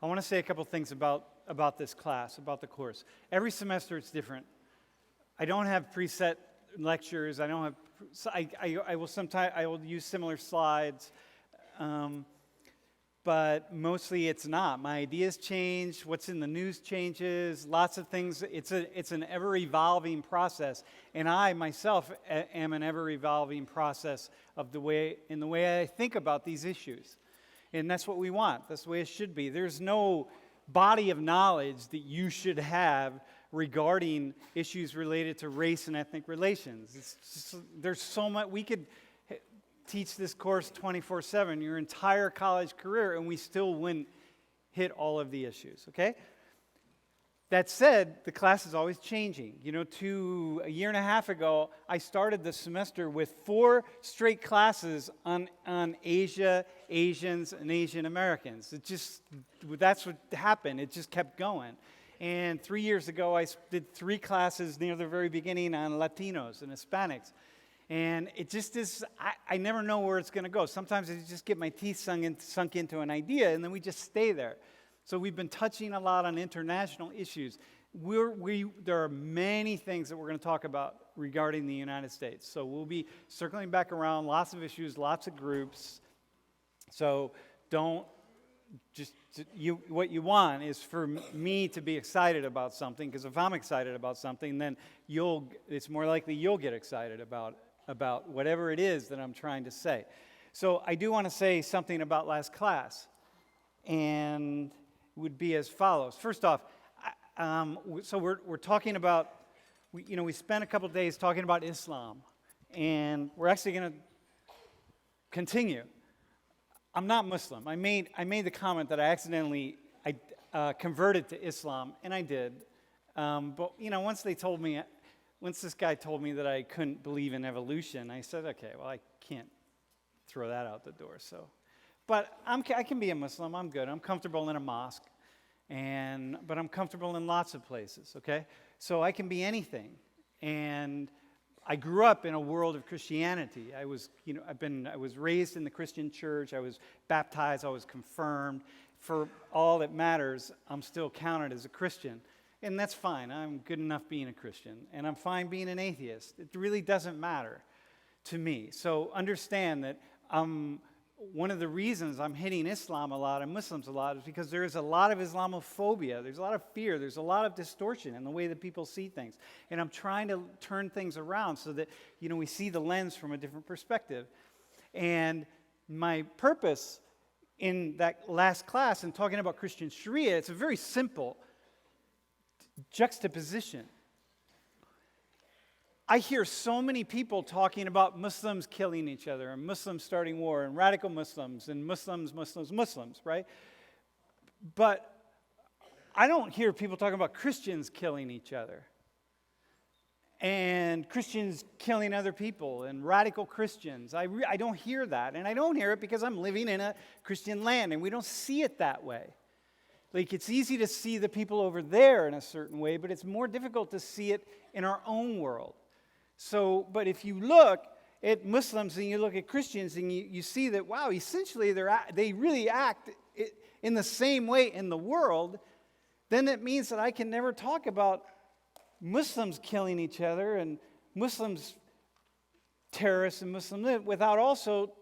I want to say a couple things about this class, about the course. Every semester it's different. I don't have preset lectures. I don't have. I will sometimes I will use similar slides, but mostly it's not. My ideas change. What's in the news changes. Lots of things. It's an ever evolving process, and I myself am an ever evolving process of the way I think about these issues. And that's what we want. That's the way it should be. There's no body of knowledge that you should have regarding issues related to race and ethnic relations. It's just, there's so much. We could teach this course 24/7 your entire college career, and we still wouldn't hit all of the issues, okay? That said, the class is always changing. A year and a half ago, I started the semester with 4 straight classes on Asia, Asians, and Asian Americans. That's what happened. It just kept going. And 3 years ago, I did 3 classes near the very beginning on Latinos and Hispanics. And it just is, I never know where it's going to go. Sometimes I just get my teeth sunk into an idea, and then we just stay there. So we've been touching a lot on international issues. There are many things that we're going to talk about regarding the United States. So we'll be circling back around, lots of issues, lots of groups. So what you want is for me to be excited about something, because if I'm excited about something, then it's more likely you'll get excited about whatever it is that I'm trying to say. So I do want to say something about last class, and would be as follows. First off, so we're talking about, we spent a couple days talking about Islam, and we're actually going to continue. I'm not Muslim. I made the comment that I accidentally converted to Islam, and I did. But once this guy told me that I couldn't believe in evolution, I said, okay, well, I can't throw that out the door. So, but I can be a Muslim. I'm good. I'm comfortable in a mosque, but I'm comfortable in lots of places. Okay, so I can be anything. And I grew up in a world of Christianity. I was raised in the Christian church. I was baptized. I was confirmed. For all that matters, I'm still counted as a Christian. And that's fine. I'm good enough being a Christian. And I'm fine being an atheist. It really doesn't matter to me. So understand that one of the reasons I'm hitting Islam a lot and Muslims a lot is because there is a lot of Islamophobia. There's a lot of fear. There's a lot of distortion in the way that people see things. And I'm trying to turn things around so that, we see the lens from a different perspective. And my purpose in that last class in talking about Christian Sharia, it's a very simple juxtaposition. I hear so many people talking about Muslims killing each other and Muslims starting war and radical Muslims and Muslims, right? But I don't hear people talking about Christians killing each other and Christians killing other people and radical Christians. I don't hear that, and I don't hear it because I'm living in a Christian land and we don't see it that way. Like, it's easy to see the people over there in a certain way, but it's more difficult to see it in our own world. So, but if you look at Muslims and you look at Christians and you see that, wow, essentially they really act in the same way in the world, then it means that I can never talk about Muslims killing each other and Muslims terrorists and Muslims without also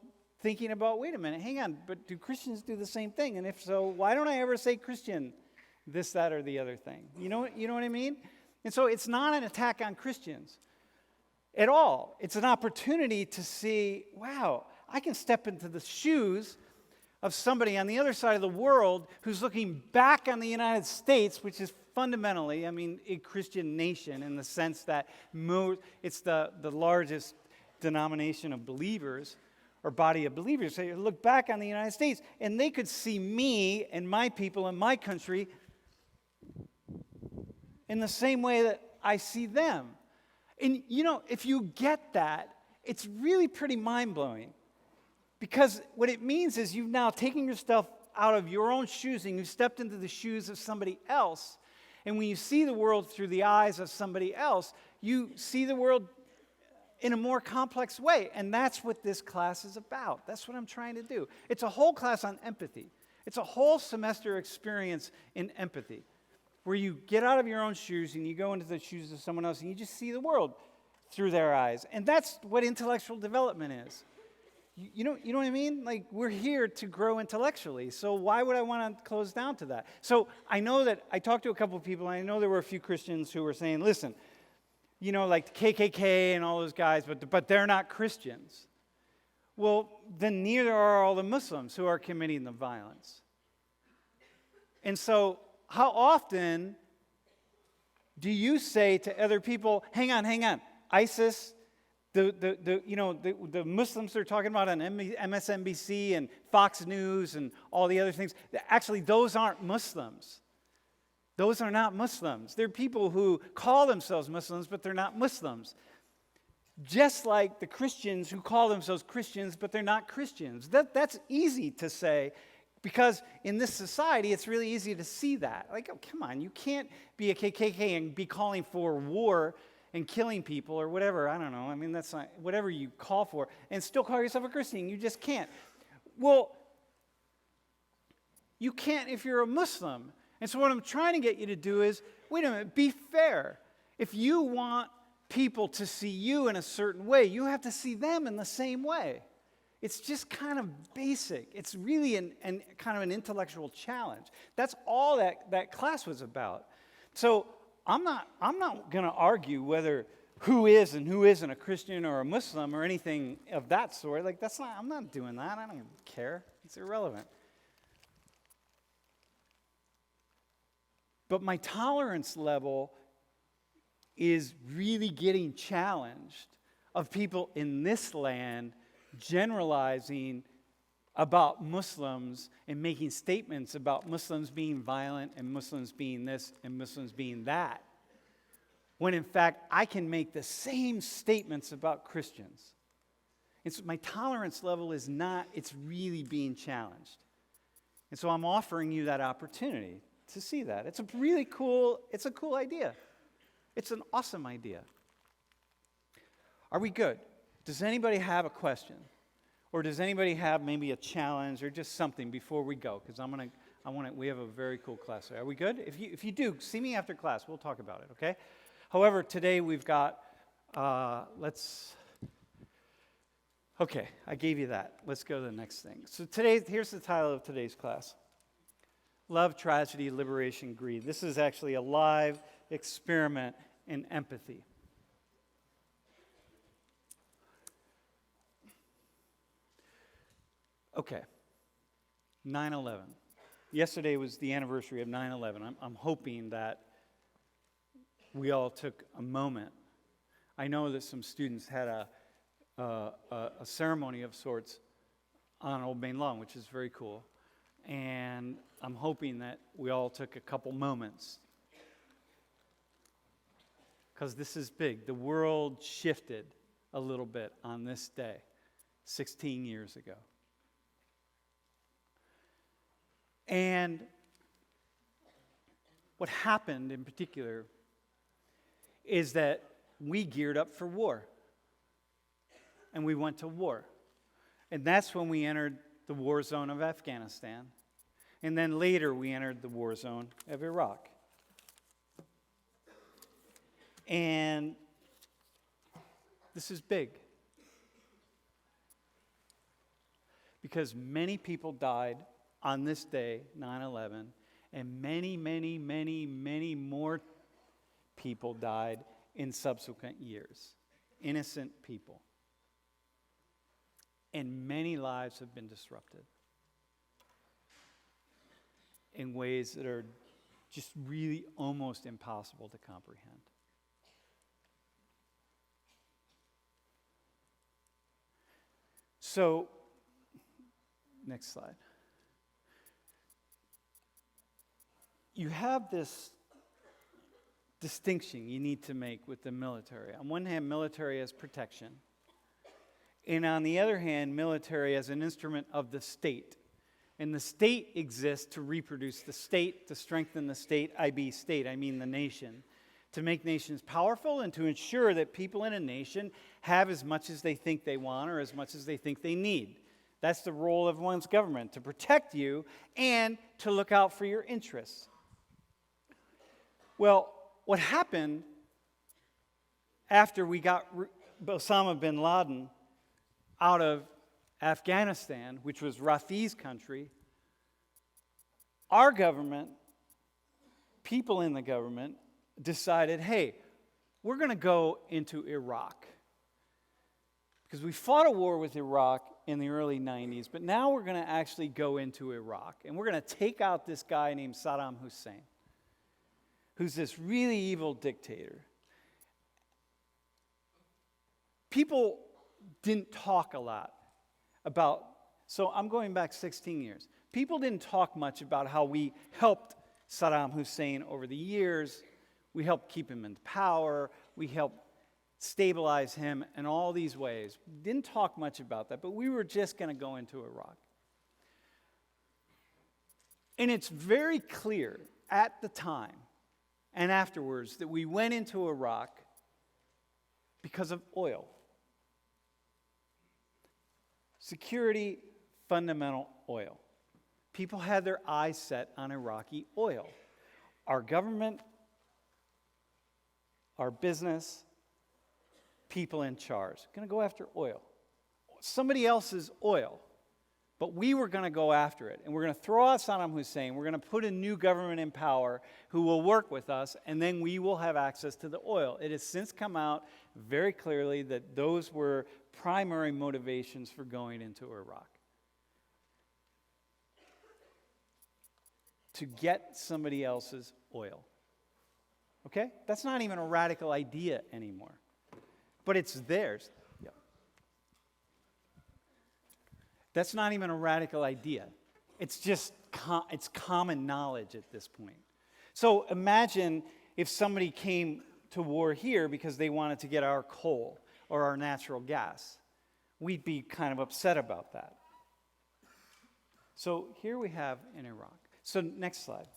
thinking about, wait a minute, hang on, but do Christians do the same thing? And if so, why don't I ever say Christian this, that, or the other thing? You know what I mean? And so it's not an attack on Christians at all. It's an opportunity to see, wow, I can step into the shoes of somebody on the other side of the world who's looking back on the United States, which is fundamentally, a Christian nation in the sense that it's the largest denomination of believers or body of believers. So you look back on the United States, and they could see me and my people and my country in the same way that I see them. And, if you get that, it's really pretty mind-blowing. Because what it means is you've now taken yourself out of your own shoes and you've stepped into the shoes of somebody else. And when you see the world through the eyes of somebody else, you see the world in a more complex way. And that's what this class is about. That's what I'm trying to do. It's a whole class on empathy. It's a whole semester experience in empathy, where you get out of your own shoes and you go into the shoes of someone else and you just see the world through their eyes. And that's what intellectual development is. You know what I mean? Like, we're here to grow intellectually, so why would I want to close down to that? So I know that I talked to a couple of people, and I know there were a few Christians who were saying, listen, like the KKK and all those guys, but they're not Christians. Well, then neither are all the Muslims who are committing the violence. And so how often do you say to other people, hang on, ISIS, the Muslims they're talking about on MSNBC and Fox News and all the other things, actually those aren't Muslims. Those are not Muslims. They're people who call themselves Muslims, but they're not Muslims. Just like the Christians who call themselves Christians, but they're not Christians. That's easy to say, because in this society, it's really easy to see that. Like, oh, come on, you can't be a KKK and be calling for war and killing people or whatever. I don't know. I mean, that's not, whatever you call for, and still call yourself a Christian. You just can't. Well, you can't if you're a Muslim. And so what I'm trying to get you to do is, wait a minute, be fair. If you want people to see you in a certain way, you have to see them in the same way. It's just kind of basic. It's really an kind of an intellectual challenge. That's all that class was about. So I'm not going to argue whether who is and who isn't a Christian or a Muslim or anything of that sort. Like, I'm not doing that. I don't care. It's irrelevant. But my tolerance level is really getting challenged of people in this land generalizing about Muslims and making statements about Muslims being violent and Muslims being this and Muslims being that, when in fact I can make the same statements about Christians. My tolerance level is not, it's really being challenged. And so I'm offering you that opportunity to see that. It's a cool idea. It's an awesome idea. Are we good? Does anybody have a question? Or does anybody have maybe a challenge or just something before we go? Because we have a very cool class. Are we good? If you do, see me after class. We'll talk about it, okay? However, today we've got, okay, I gave you that. Let's go to the next thing. So here's the title of today's class. Love, Tragedy, Liberation, Greed. This is actually a live experiment in empathy. Okay, 9/11. Yesterday was the anniversary of 9/11. I'm hoping that we all took a moment. I know that some students had a ceremony of sorts on Old Main Lawn, which is very cool. And I'm hoping that we all took a couple moments. Because this is big. The world shifted a little bit on this day, 16 years ago. And what happened in particular is that we geared up for war. And we went to war. And that's when we entered the war zone of Afghanistan. And then later we entered the war zone of Iraq. And this is big. Because many people died on this day, 9/11, and many, many, many, many more people died in subsequent years. Innocent people. And many lives have been disrupted in ways that are just really almost impossible to comprehend. So, next slide. You have this distinction you need to make with the military. On one hand, military as protection. And on the other hand, military as an instrument of the state. And the state exists to reproduce the state, to strengthen the state. I mean the nation. To make nations powerful and to ensure that people in a nation have as much as they think they want or as much as they think they need. That's the role of one's government, to protect you and to look out for your interests. Well, what happened after we got Osama bin Laden out of Afghanistan, which was Rafi's country, our government, people in the government, decided, hey, we're going to go into Iraq. Because we fought a war with Iraq in the early 90s, but now we're going to actually go into Iraq. And we're going to take out this guy named Saddam Hussein, who's this really evil dictator. People didn't talk a lot about, so I'm going back 16 years. People didn't talk much about how we helped Saddam Hussein over the years. We helped keep him in power. We helped stabilize him in all these ways. Didn't talk much about that, but we were just going to go into Iraq. And it's very clear at the time and afterwards that we went into Iraq because of oil. Security, fundamental oil. People had their eyes set on Iraqi oil. Our government, our business, people in charge, going to go after oil. Somebody else's oil. But we were going to go after it. And we're going to throw out Saddam Hussein. We're going to put a new government in power who will work with us, and then we will have access to the oil. It has since come out very clearly that those were primary motivations for going into Iraq. To get somebody else's oil. Okay? That's not even a radical idea anymore. But it's theirs. Yeah. That's not even a radical idea. It's just it's common knowledge at this point. So imagine if somebody came to war here because they wanted to get our coal or our natural gas. We'd be kind of upset about that. So here we have in Iraq. So next slide.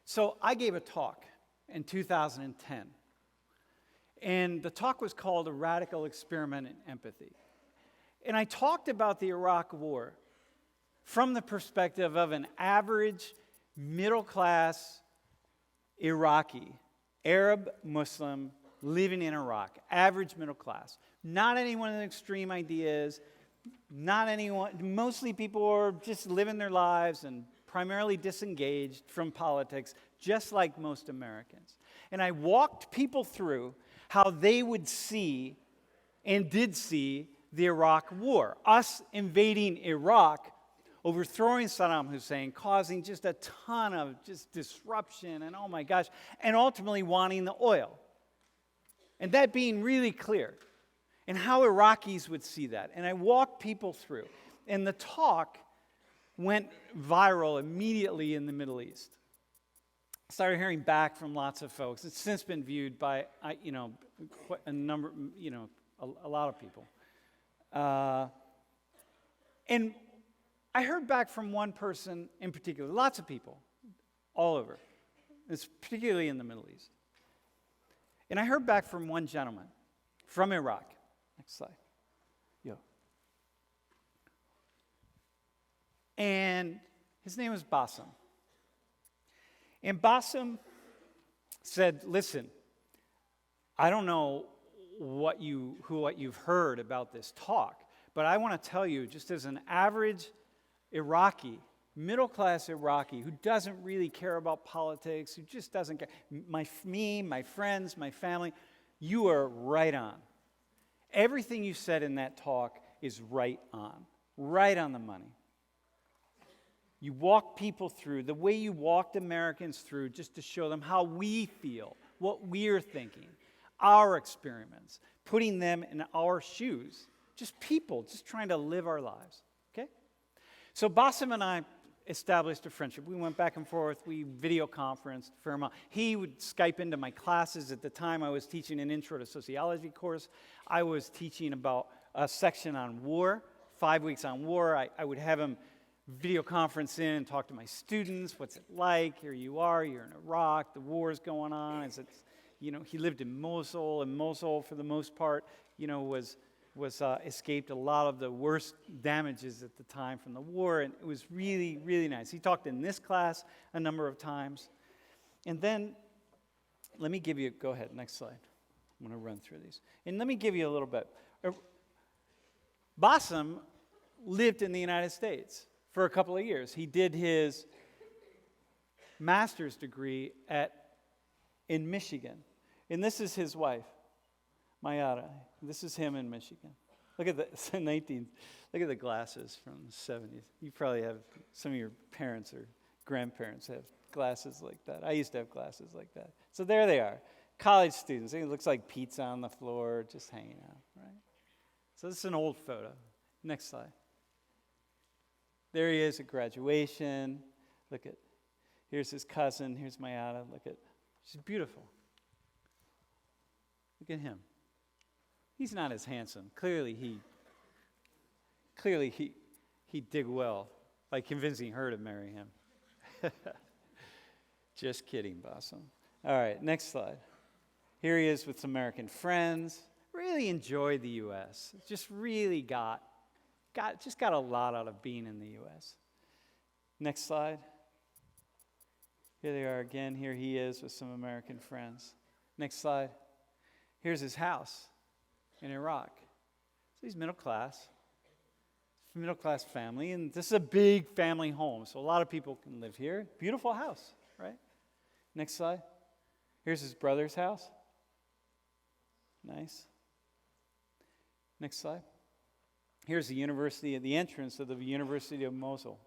So I gave a talk in 2010. And the talk was called A Radical Experiment in Empathy. And I talked about the Iraq War from the perspective of an average middle-class Iraqi, Arab Muslim living in Iraq, average middle class. Not anyone with extreme ideas, not anyone, mostly people are just living their lives and primarily disengaged from politics, just like most Americans. And I walked people through how they would see and did see the Iraq War. Us invading Iraq, overthrowing Saddam Hussein, causing just a ton of just disruption and oh my gosh, and ultimately wanting the oil. And that being really clear. And how Iraqis would see that. And I walked people through. And the talk went viral immediately in the Middle East. I started hearing back from lots of folks. It's since been viewed by, quite a number, a lot of people. And I heard back from one person in particular, lots of people, all over. It's particularly in the Middle East. And I heard back from one gentleman from Iraq. Next slide. Yeah. And his name was Basim. And Basim said, listen, I don't know what you've heard about this talk, but I want to tell you, just as an average Iraqi, middle-class Iraqi, who doesn't really care about politics, who just doesn't care, my friends, my family, you are right on. Everything you said in that talk is right on the money. You walk people through the way you walked Americans through just to show them how we feel, what we're thinking, our experiments, putting them in our shoes. Just people, just trying to live our lives, okay? So Basim and I established a friendship. We went back and forth. We video conferenced a fair amount. He would Skype into my classes. At the time, I was teaching an intro to sociology course. I was teaching about a section on war, 5 weeks on war. I would have him video conference in and talk to my students. What's it like? Here you are. You're in Iraq. The war's going on. He lived in Mosul, and Mosul, for the most part, was escaped a lot of the worst damages at the time from the war, and it was really, really nice. He talked in this class a number of times. And then, let me give you, go ahead, next slide. I'm going to run through these. And let me give you a little bit. Basim lived in the United States for a couple of years. He did his master's degree in Michigan. And this is his wife, Mayara. This is him in Michigan. Look at look at the glasses from the 70s. You probably have, some of your parents or grandparents have glasses like that. I used to have glasses like that. So there they are, college students. It looks like pizza on the floor, just hanging out, right? So this is an old photo. Next slide. There he is at graduation. Look at, here's his cousin. Here's Mayada. Look at, she's beautiful. Look at him. He's not as handsome. Clearly he did well by convincing her to marry him. Just kidding, Basim. All right, next slide. Here he is with some American friends. Really enjoyed the U.S. Just really got a lot out of being in the U.S. Next slide. Here they are again. Here he is with some American friends. Next slide. Here's his house in Iraq. So he's middle class family, and this is a big family home, so a lot of people can live here. Beautiful house, right? Next slide. Here's his brother's house. Nice. Next slide. Here's the university, at the entrance of the University of Mosul.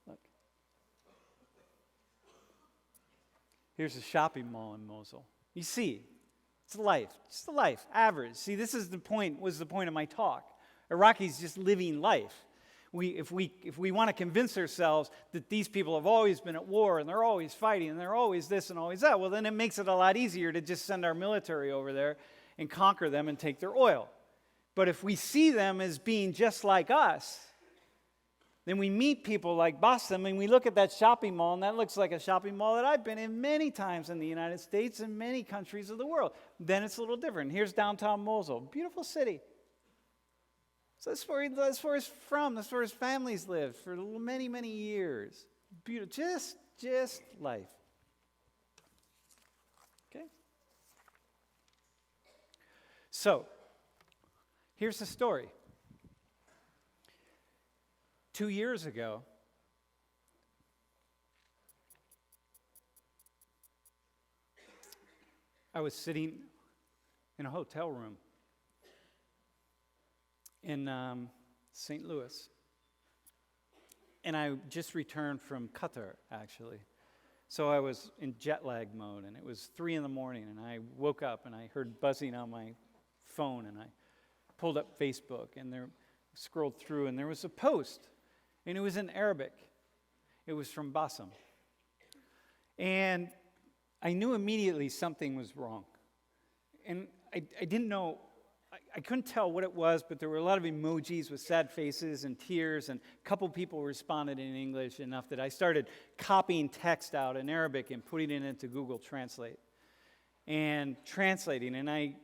Look. Here's a shopping mall in Mosul. You see, it's life, just the life, average. See, this is the point, was the point of my talk. Iraqis just living life. If we want to convince ourselves that these people have always been at war and they're always fighting and they're always this and always that, well, then it makes it a lot easier to just send our military over there and conquer them and take their oil. But if we see them as being just like us, then we meet people like Basim and we look at that shopping mall, and that looks like a shopping mall that I've been in many times in the United States and many countries of the world. Then it's a little different. Here's downtown Mosul, beautiful city. So that's where he's from. That's where his family's lived for many, many years. Beautiful, just life. Okay? So, here's the story. 2 years ago, I was sitting in a hotel room in St. Louis. And I just returned from Qatar, actually. So I was in jet lag mode, and it was 3 a.m, and I woke up, and I heard buzzing on my phone, and I pulled up Facebook, and there scrolled through, and there was a post, and it was in Arabic. It was from Basim. And I knew immediately something was wrong. And I didn't know, I couldn't tell what it was, but there were a lot of emojis with sad faces and tears, and a couple people responded in English enough that I started copying text out in Arabic and putting it into Google Translate and translating, and I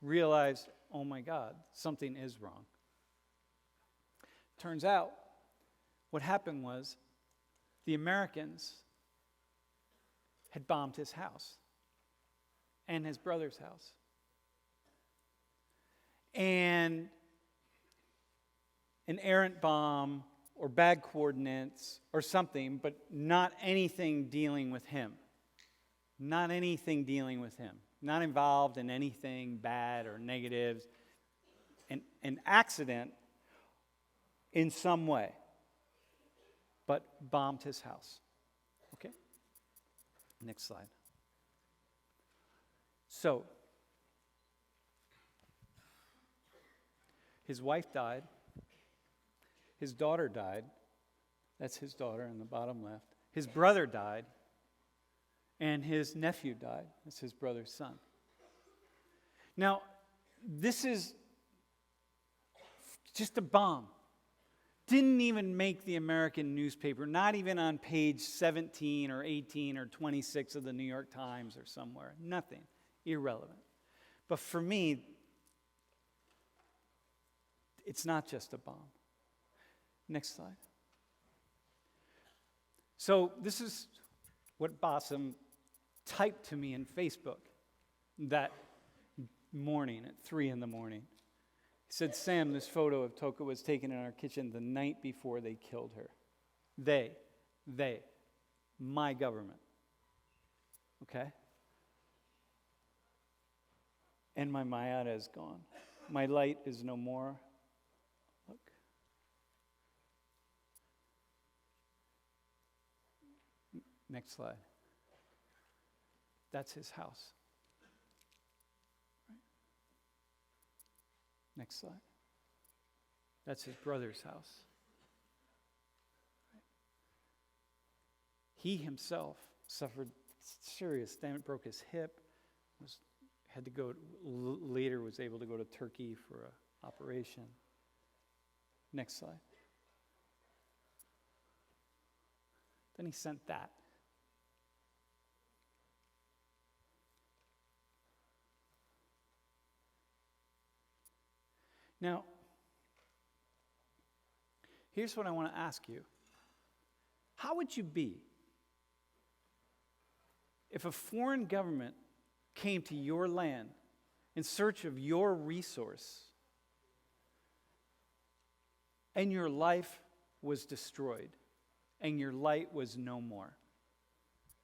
realized, oh my God, something is wrong. Turns out, what happened was the Americans had bombed his house and his brother's house. And an errant bomb or bad coordinates or something, but not anything dealing with him. Not anything dealing with him. Not involved in anything bad or negative. An accident in some way, but bombed his house. Okay? Next slide. So, his wife died. His daughter died. That's his daughter in the bottom left. His brother died. And his nephew died. That's his brother's son. Now, this is just a bomb. Didn't even make the American newspaper, not even on page 17 or 18 or 26 of the New York Times or somewhere. Nothing. Irrelevant. But for me, It's not just a bomb. Next slide. So this is what Basim typed to me in Facebook that morning at 3 in the morning. He said, Sam, this photo of Toka was taken in our kitchen the night before they killed her. They, my government. Okay? And my mayada is gone. My light is no more. Look. Next slide. That's his house. Right. Next slide. That's his brother's house. Right. He himself suffered serious damage, broke his hip, had to go, later was able to go to Turkey for an operation. Next slide. Then he sent that. Now, here's what I want to ask you. How would you be if a foreign government came to your land in search of your resource and your life was destroyed and your light was no more?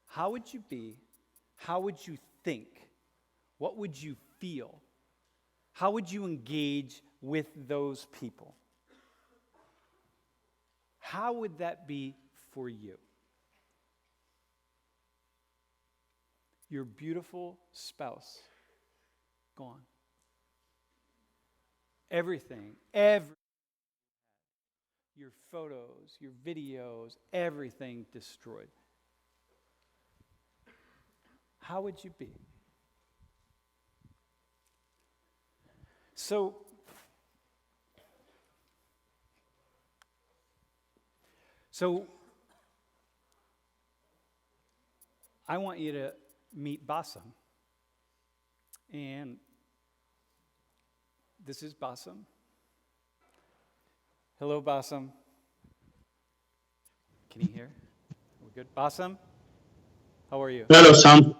How would you be? How would you think? What would you feel? How would you engage with those people? How would that be for you? Your beautiful spouse, gone. Everything, your photos, your videos, everything destroyed. How would you be? So, I want you to meet Basim. And this is Basim. Hello, Basim. Can you hear? We're good. Basim, how are you? Hello, Sam.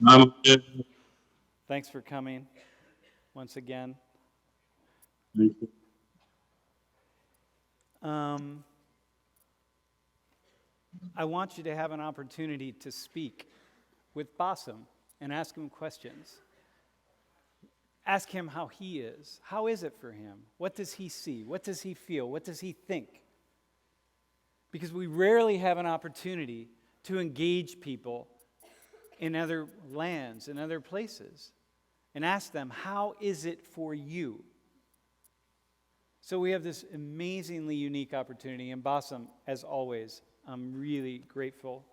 I'm good. Thanks for coming once again. Thank you. I want you to have an opportunity to speak with Basim and ask him questions. Ask him how he is. How is it for him? What does he see? What does he feel? What does he think? Because we rarely have an opportunity to engage people in other lands, in other places, and ask them, how is it for you? So we have this amazingly unique opportunity. And Basim, as always, I'm really grateful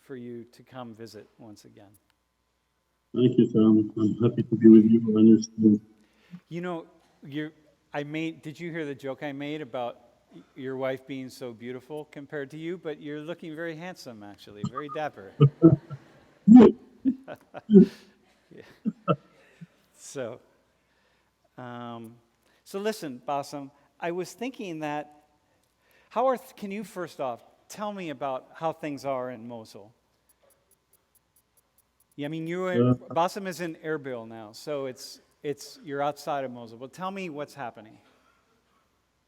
for you to come visit once again. Thank you, Sam. I'm happy to be with you. I understand. You know, did you hear the joke I made about your wife being so beautiful compared to you? But you're looking very handsome, actually, very dapper. Yeah. So listen, Basim, I was thinking that, can you first off tell me about how things are in Mosul? Yeah, I mean, Basim is in Erbil now, so you're outside of Mosul. But tell me what's happening.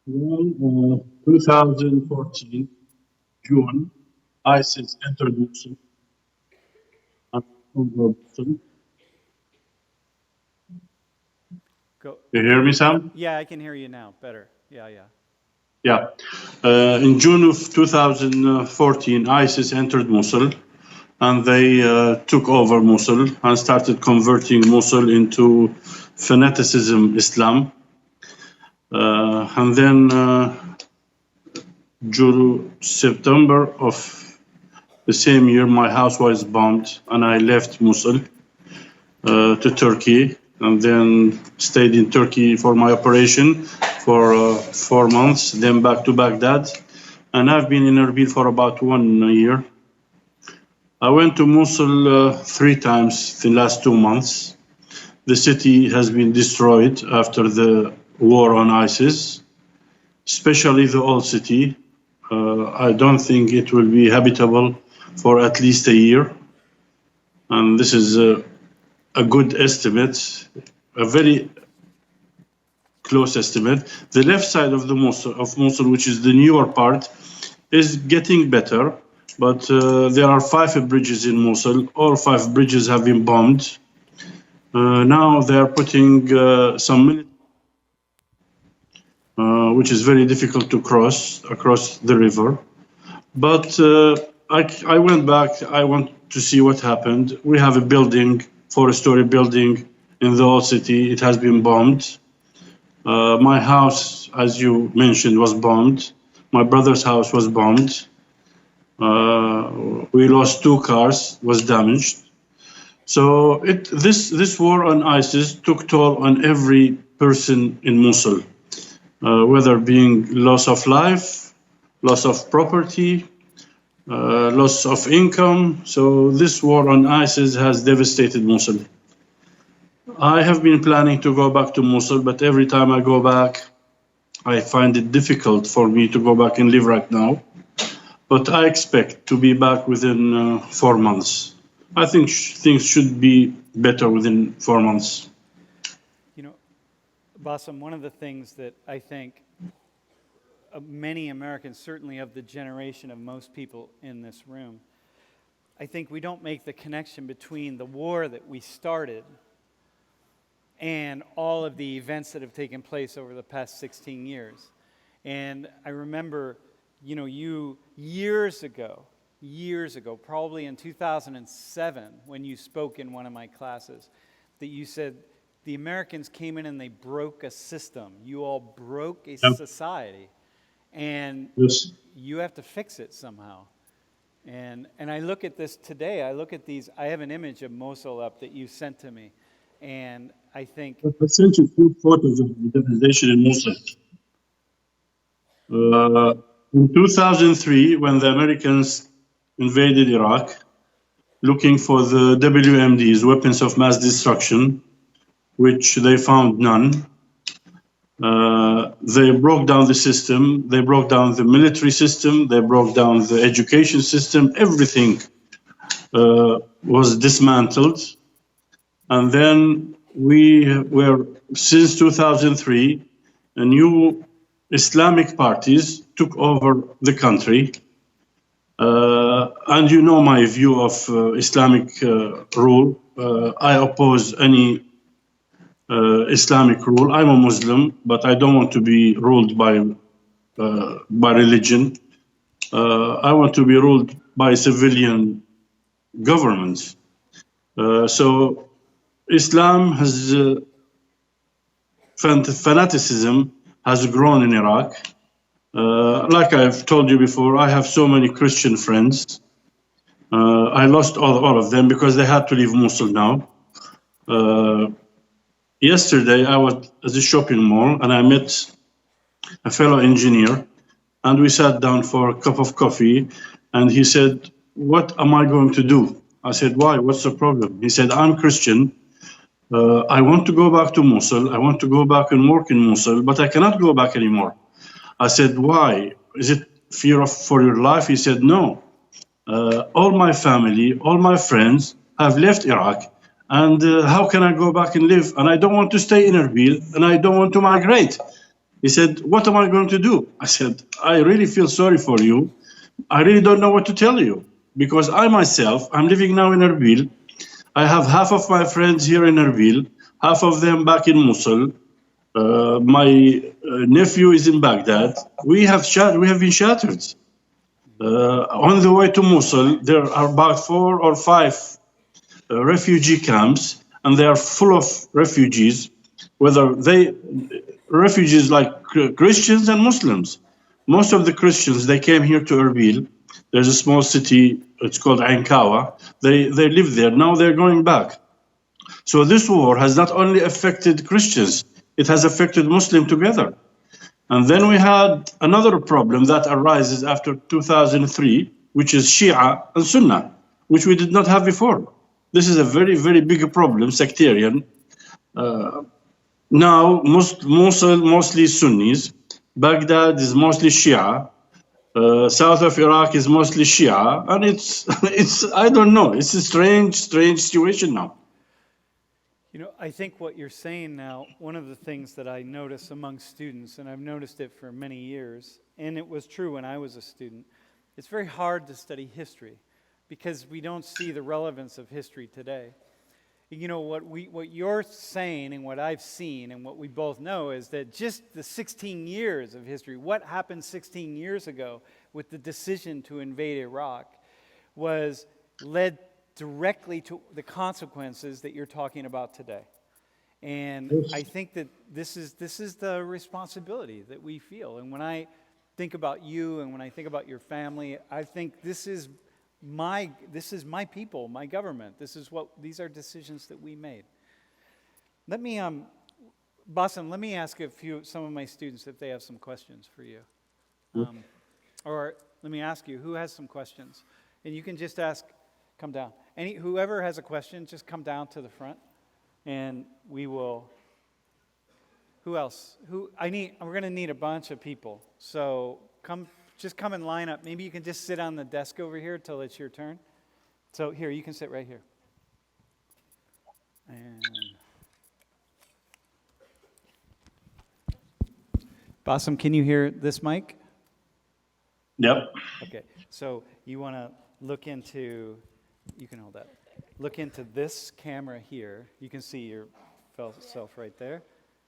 Well, 2014, June, ISIS entered Mosul. Go. You hear me, Sam? Yeah, I can hear you now. Better. Yeah. Yeah. In June of 2014, ISIS entered Mosul, and they took over Mosul and started converting Mosul into fanaticism Islam. And then June, September of the same year, my house was bombed, and I left Mosul to Turkey, and then stayed in Turkey for my operation for 4 months, then back to Baghdad. And I've been in Erbil for about 1 year. I went to Mosul 3 times in the last 2 months. The city has been destroyed after the war on ISIS, especially the old city. I don't think it will be habitable for at least a year. And this is a good estimate, a very close estimate. The left side of Mosul, which is the newer part, is getting better. But there are 5 bridges in Mosul. All 5 bridges have been bombed. Now they are putting some which is very difficult to cross across the river. But I went back. I want to see what happened. We have a building, 4-story building in the old city. It has been bombed. My house, as you mentioned, was bombed. My brother's house was bombed. We lost 2 cars, was damaged. So this war on ISIS took toll on every person in Mosul, whether being loss of life, loss of property, loss of income. So this war on ISIS has devastated Mosul. I have been planning to go back to Mosul, but every time I go back, I find it difficult for me to go back and live right now. But I expect to be back within 4 months. I think things should be better within 4 months. You know, Basim, one of the things that I think many Americans, certainly of the generation of most people in this room, I think we don't make the connection between the war that we started and all of the events that have taken place over the past 16 years. And I remember, you years ago, probably in 2007, when you spoke in one of my classes, that you said the Americans came in and they broke a system. You all broke a society, and Yes. you have to fix it somehow. And I look at this today. I look at these. I have an image of Mosul up that you sent to me, and I think I sent you 2 photos of the devastation in Mosul. In 2003, when the Americans invaded Iraq, looking for the WMDs, weapons of mass destruction, which they found none. They broke down the system. They broke down the military system. They broke down the education system. Everything was dismantled. And then we were, since 2003, new Islamic parties took over the country. And you know my view of Islamic rule. I oppose any Islamic rule. I'm a Muslim, but I don't want to be ruled by religion. I want to be ruled by civilian governments. So Islam has fanaticism has grown in Iraq. Like I've told you before, I have so many Christian friends. I lost all of them because they had to leave Mosul now. Yesterday, I was at the shopping mall and I met a fellow engineer, and we sat down for a cup of coffee, and he said, "What am I going to do?" I said, "Why? What's the problem?" He said, "I'm Christian. I want to go back to Mosul. I want to go back and work in Mosul, but I cannot go back anymore." I said, "Why? Is it fear for your life?" He said, "No. All my family, all my friends have left Iraq, and how can I go back and live? And I don't want to stay in Erbil, and I don't want to migrate." He said, "What am I going to do?" I said, "I really feel sorry for you. I really don't know what to tell you, because I myself, I'm living now in Erbil. I have half of my friends here in Erbil, half of them back in Mosul. My nephew is in Baghdad. We have been shattered. On the way to Mosul, there are about 4 or 5 refugee camps, and they are full of refugees, refugees like Christians and Muslims. Most of the Christians, they came here to Erbil. There's a small city, it's called Ainkawa. They live there. Now they're going back. So this war has not only affected Christians, it has affected Muslims together. And then we had another problem that arises after 2003, which is Shia and Sunnah, which we did not have before. This is a very, very big problem, sectarian. Now, Mosul mostly Sunnis. Baghdad is mostly Shia. South of Iraq is mostly Shia, and it's it's I don't know. It's a strange situation now. You know, I think what you're saying now, one of the things that I notice among students, and I've noticed it for many years, and it was true when I was a student, it's very hard to study history because we don't see the relevance of history today. You know, what you're saying and what I've seen and what we both know is that just the 16 years of history, what happened 16 years ago with the decision to invade Iraq was led directly to the consequences that you're talking about today. And I think that this is the responsibility that we feel. And when I think about you and when I think about your family, I think this is my people, my government. These are decisions that we made. Let me Basim, let me ask some of my students if they have some questions for you. Or let me ask you, who has some questions? And you can just ask, come down. Whoever has a question, just come down to the front, and we will. Who else? We're going to need a bunch of people. So just come and line up. Maybe you can just sit on the desk over here till it's your turn. So here, you can sit right here. And Basim, can you hear this mic? Yep. Okay, so you want to look into, you can hold that. Look into this camera here. You can see yourself right there.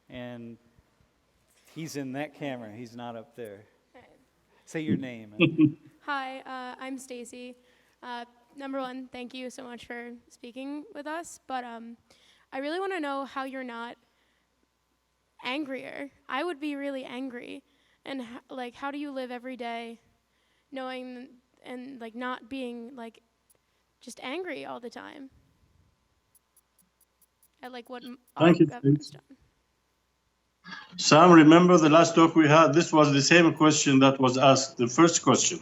And he's in that camera. He's not up there. Say your name. Hi, I'm Stacy. Number one, thank you so much for speaking with us. But I really want to know how you're not angrier. I would be really angry. And how do you live every day knowing and not being just angry all the time at what our Thank you. government's done? Sam, remember the last talk we had? This was the same question that was asked, the first question.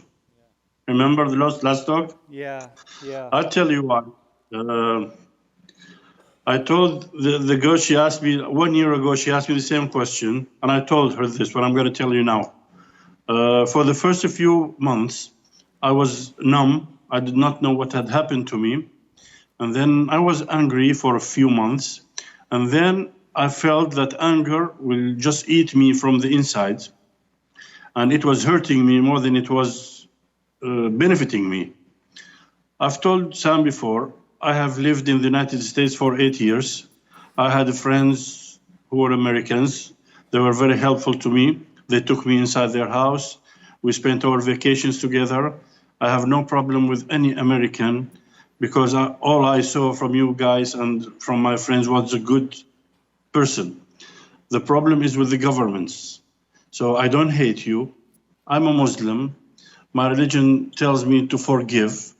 Remember the last talk? Yeah. I'll tell you what. I told the girl, she asked me 1 year ago, she asked me the same question, and I told her this, what I'm going to tell you now. For the first few months, I was numb. I did not know what had happened to me. And then I was angry for a few months. And then I felt that anger will just eat me from the inside. And it was hurting me more than it was benefiting me. I've told Sam before, I have lived in the United States for 8 years. I had friends who were Americans. They were very helpful to me. They took me inside their house. We spent our vacations together. I have no problem with any American because all I saw from you guys and from my friends was a good person. The problem is with the governments. So I don't hate you. I'm a Muslim. My religion tells me to forgive.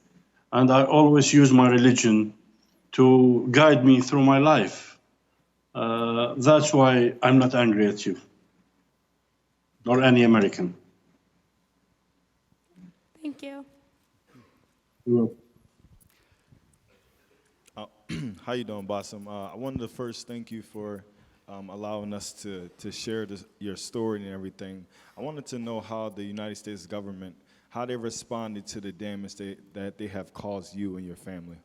And I always use my religion to guide me through my life. That's why I'm not angry at you or any American. Thank you. How you doing, Basim? I wanted to first thank you for allowing us to share your story and everything. I wanted to know how the United States government, how they responded to the damage that they have caused you and your family.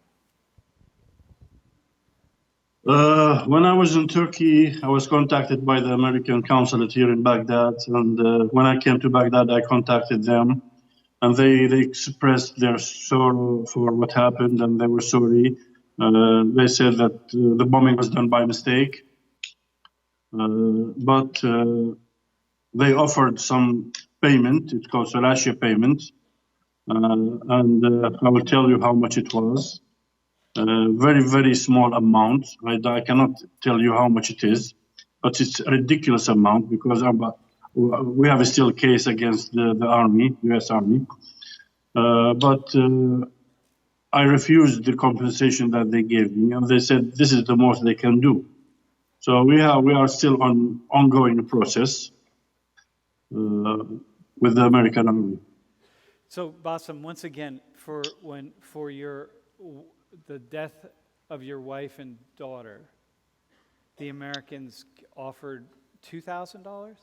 When I was in Turkey, I was contacted by the American consulate here in Baghdad. And when I came to Baghdad, I contacted them. And they expressed their sorrow for what happened, and they were sorry. They said that the bombing was done by mistake. But they offered some payment. It's called Salacia payment. And I will tell you how much it was. Very, very small amount. I cannot tell you how much it is, but it's a ridiculous amount because we have a still case against the army, U.S. Army. But I refused the compensation that they gave me, and they said this is the most they can do. So we are still on ongoing process with the American Army. So Basim, once again, for the death of your wife and daughter, the Americans offered $2,000? Is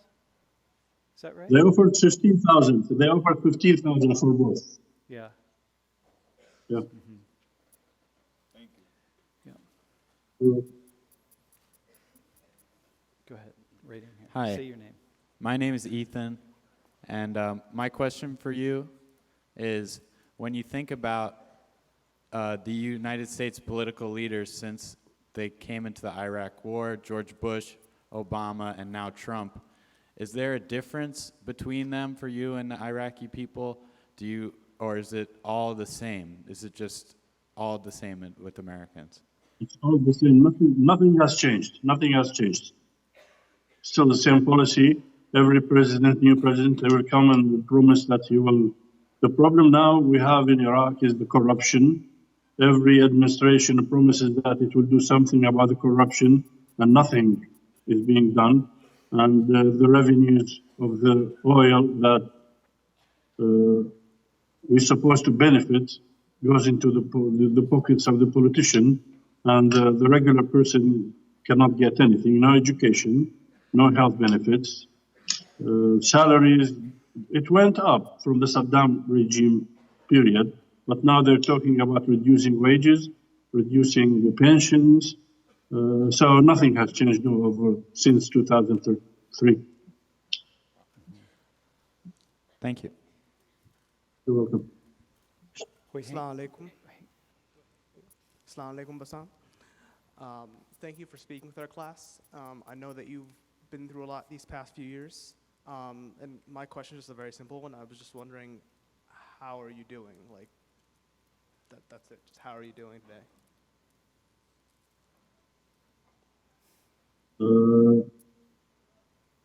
that right? They offered 15,000. They offered 15,000 for both. Yeah. Yeah. Thank you. Yeah. Go ahead. Right in here. Hi. Say your name. My name is Ethan, and my question for you is, when you think about the United States political leaders since they came into the Iraq War, George Bush, Obama, and now Trump, is there a difference between them for you and the Iraqi people? Or is it all the same? Is it just all the same with Americans? It's all the same. Nothing has changed. Nothing has changed. Still the same policy. Every president, new president, they will come and promise that he will. The problem now we have in Iraq is the corruption. Every administration promises that it will do something about the corruption, and nothing is being done. And the revenues of the oil that we're supposed to benefit goes into the pockets of the politician, and the regular person cannot get anything. No education, no health benefits. Salaries, it went up from the Saddam regime period, but now they're talking about reducing wages, reducing the pensions. So nothing has changed over since 2003. Thank you. You're welcome. Wait, hang- Assalamu alaikum. Assalamu alaikum, Basim. Thank you for speaking with our class. I know that you've been through a lot these past few years. And my question is just a very simple one. I was just wondering, how are you doing? Like, that's it. Just how are you doing today?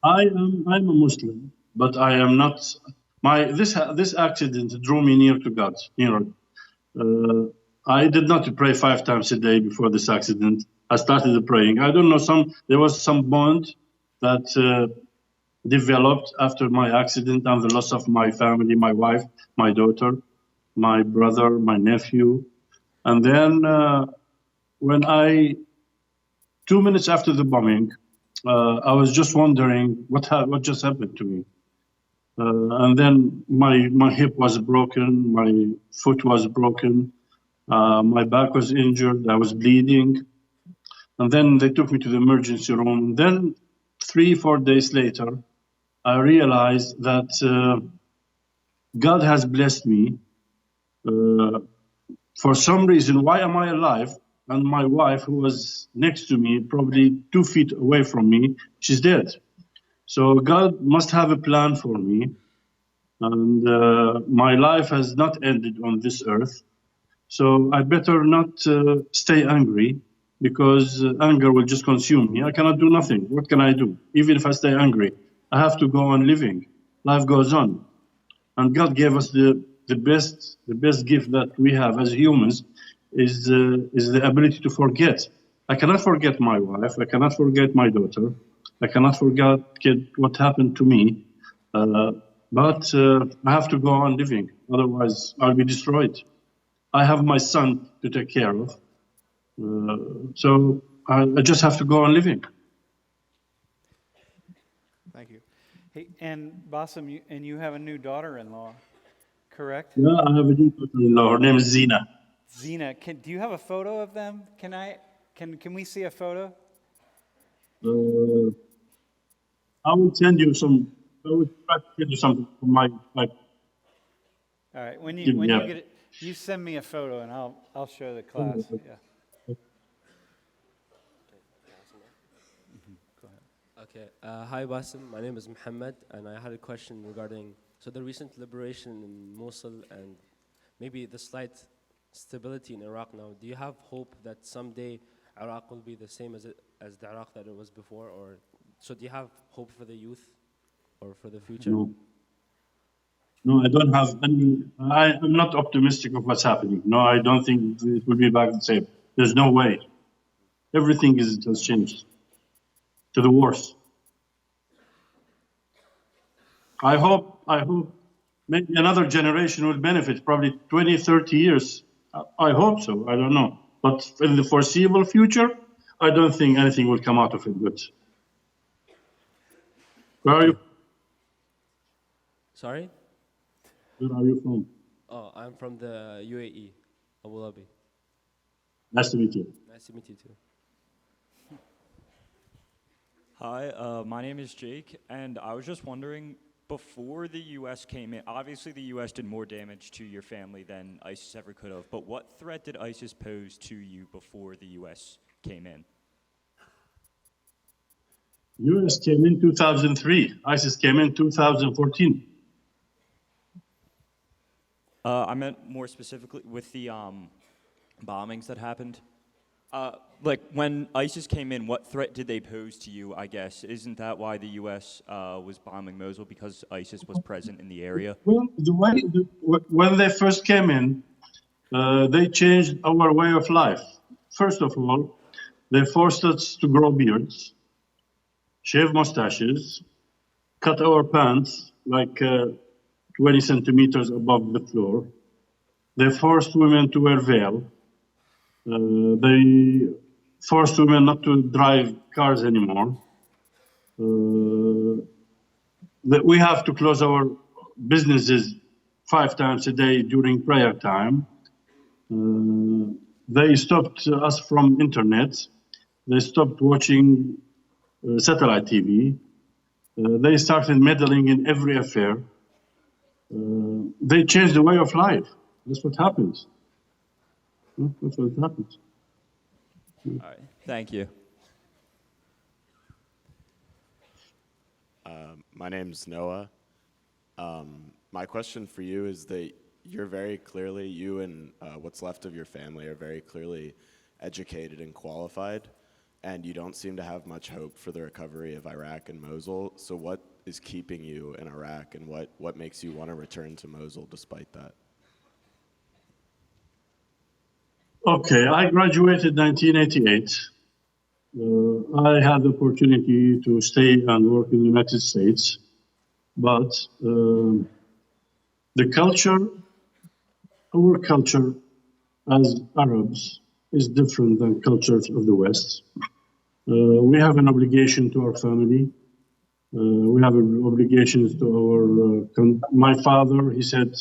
I'm a Muslim, but I am not. This accident drew me near to God. I did not pray 5 times a day before this accident. I started praying. I don't know. There was some bond that developed after my accident and the loss of my family, my wife, my daughter, my brother, my nephew, and then when 2 minutes after the bombing, I was just wondering what just happened to me. And then my hip was broken, my foot was broken, my back was injured, I was bleeding. And then they took me to the emergency room. Then 3-4 days later, I realized that God has blessed me. For some reason, why am I alive? And my wife, who was next to me, probably 2 feet away from me, she's dead. So God must have a plan for me. And my life has not ended on this earth. So I better not stay angry, because anger will just consume me. I cannot do nothing. What can I do? Even if I stay angry, I have to go on living. Life goes on. And God gave us the best gift that we have as humans is the ability to forget. I cannot forget my wife. I cannot forget my daughter. I cannot forget what happened to me. But I have to go on living. Otherwise, I'll be destroyed. I have my son to take care of. So I just have to go on living. Thank you. Hey, and Basim, you have a new daughter-in-law, correct? Yeah, I have a new daughter-in-law. Her name is Zina. Zena, do you have a photo of them? Can we see a photo? I will send you some. I will try to send you something from my. All right, when you Yeah. get it, you send me a photo and I'll show the class. Yeah. Okay. Hi, Basim. My name is Muhammad, and I had a question regarding the recent liberation in Mosul and maybe the slight stability in Iraq now. Do you have hope that someday Iraq will be the same as the Iraq that it was before, or so? Do you have hope for the youth or for the future? No, I don't have any. I'm not optimistic of what's happening. No, I don't think it will be back the same. There's no way. Everything has changed to the worse. I hope maybe another generation will benefit, probably 20, 30 years. I hope so. I don't know. But in the foreseeable future, I don't think anything will come out of it good. Where are you? Sorry? Where are you from? Oh, I'm from the UAE, Abu Dhabi. Nice to meet you. Nice to meet you too. Hi, my name is Jake, and I was just wondering, before the U.S. came in, obviously the U.S. did more damage to your family than ISIS ever could have, but what threat did ISIS pose to you before the U.S. came in? US came in 2003. ISIS came in 2014. I meant more specifically with the bombings that happened. Like, when ISIS came in, what threat did they pose to you, I guess? Isn't that why the U.S. Was bombing Mosul, because ISIS was present in the area? Well, when they first came in, they changed our way of life. First of all, they forced us to grow beards, shave mustaches, cut our pants like 20 centimeters above the floor. They forced women to wear veil. They forced women not to drive cars anymore. That we have to close our businesses 5 times a day during prayer time. They stopped us from internet. They stopped watching satellite TV. They started meddling in every affair. They changed the way of life. That's what happens. That's what happens. All right, thank you. My name's Noah. My question for you is that you're very clearly, you and what's left of your family are very clearly educated and qualified, and you don't seem to have much hope for the recovery of Iraq and Mosul. So what is keeping you in Iraq, and what makes you want to return to Mosul despite that? Okay, I graduated 1988. I had the opportunity to stay and work in the United States, but the culture, our culture as Arabs is different than cultures of the West. We have an obligation to our family. We have obligations to our, my father, he said,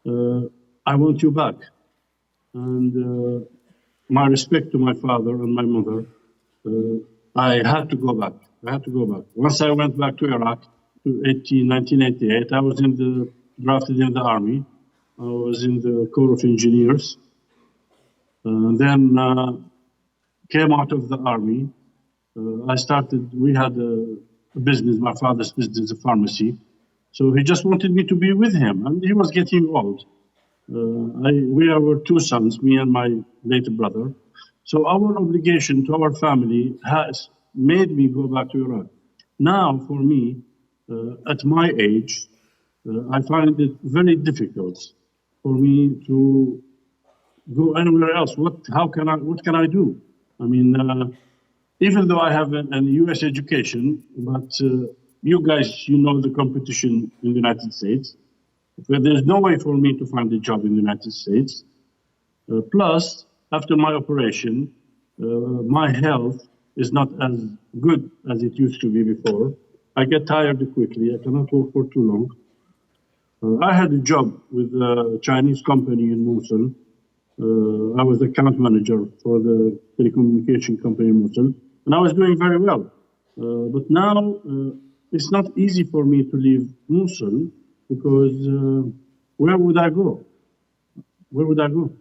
I want you back. And my respect to my father and my mother, I had to go back. I had to go back. Once I went back to Iraq, to 1988, I was drafted in the army. I was in the Corps of Engineers. Then came out of the army. We had a business, my father's business, a pharmacy. So he just wanted me to be with him, and he was getting old. We were 2 sons, me and my later brother. So our obligation to our family has made me go back to Iraq. Now, for me, at my age, I find it very difficult for me to go anywhere else. What can I do? I mean, even though I have a U.S. education, but you guys, you know the competition in the United States. There's no way for me to find a job in the United States. Plus, after my operation, my health is not as good as it used to be before. I get tired quickly. I cannot work for too long. I had a job with a Chinese company in Mosul. I was the account manager for the telecommunication company in Mosul, and I was doing very well. But now it's not easy for me to leave Mosul because where would I go? Where would I go?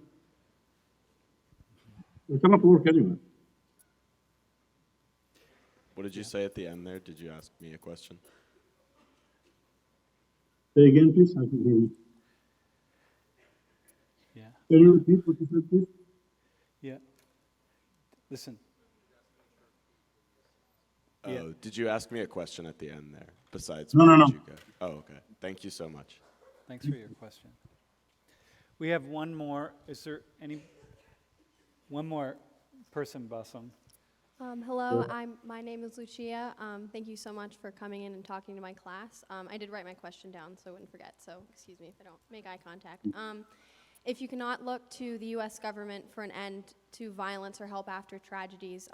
I cannot work anywhere. What did you say at the end there? Did you ask me a question? Say again, please. I can hear you. Yeah. Can you repeat what you said, please? Yeah. Listen. Oh, Yeah. did you ask me a question at the end there? Besides, No, where no, did no. you go? Oh, okay. Thank you so much. Thanks for your question. We have one more. Is there one more person, Basim? Hello, my name is Lucia. Thank you so much for coming in and talking to my class. I did write my question down so I wouldn't forget, so excuse me if I don't make eye contact. If you cannot look to the U.S. government for an end to violence or help after tragedies,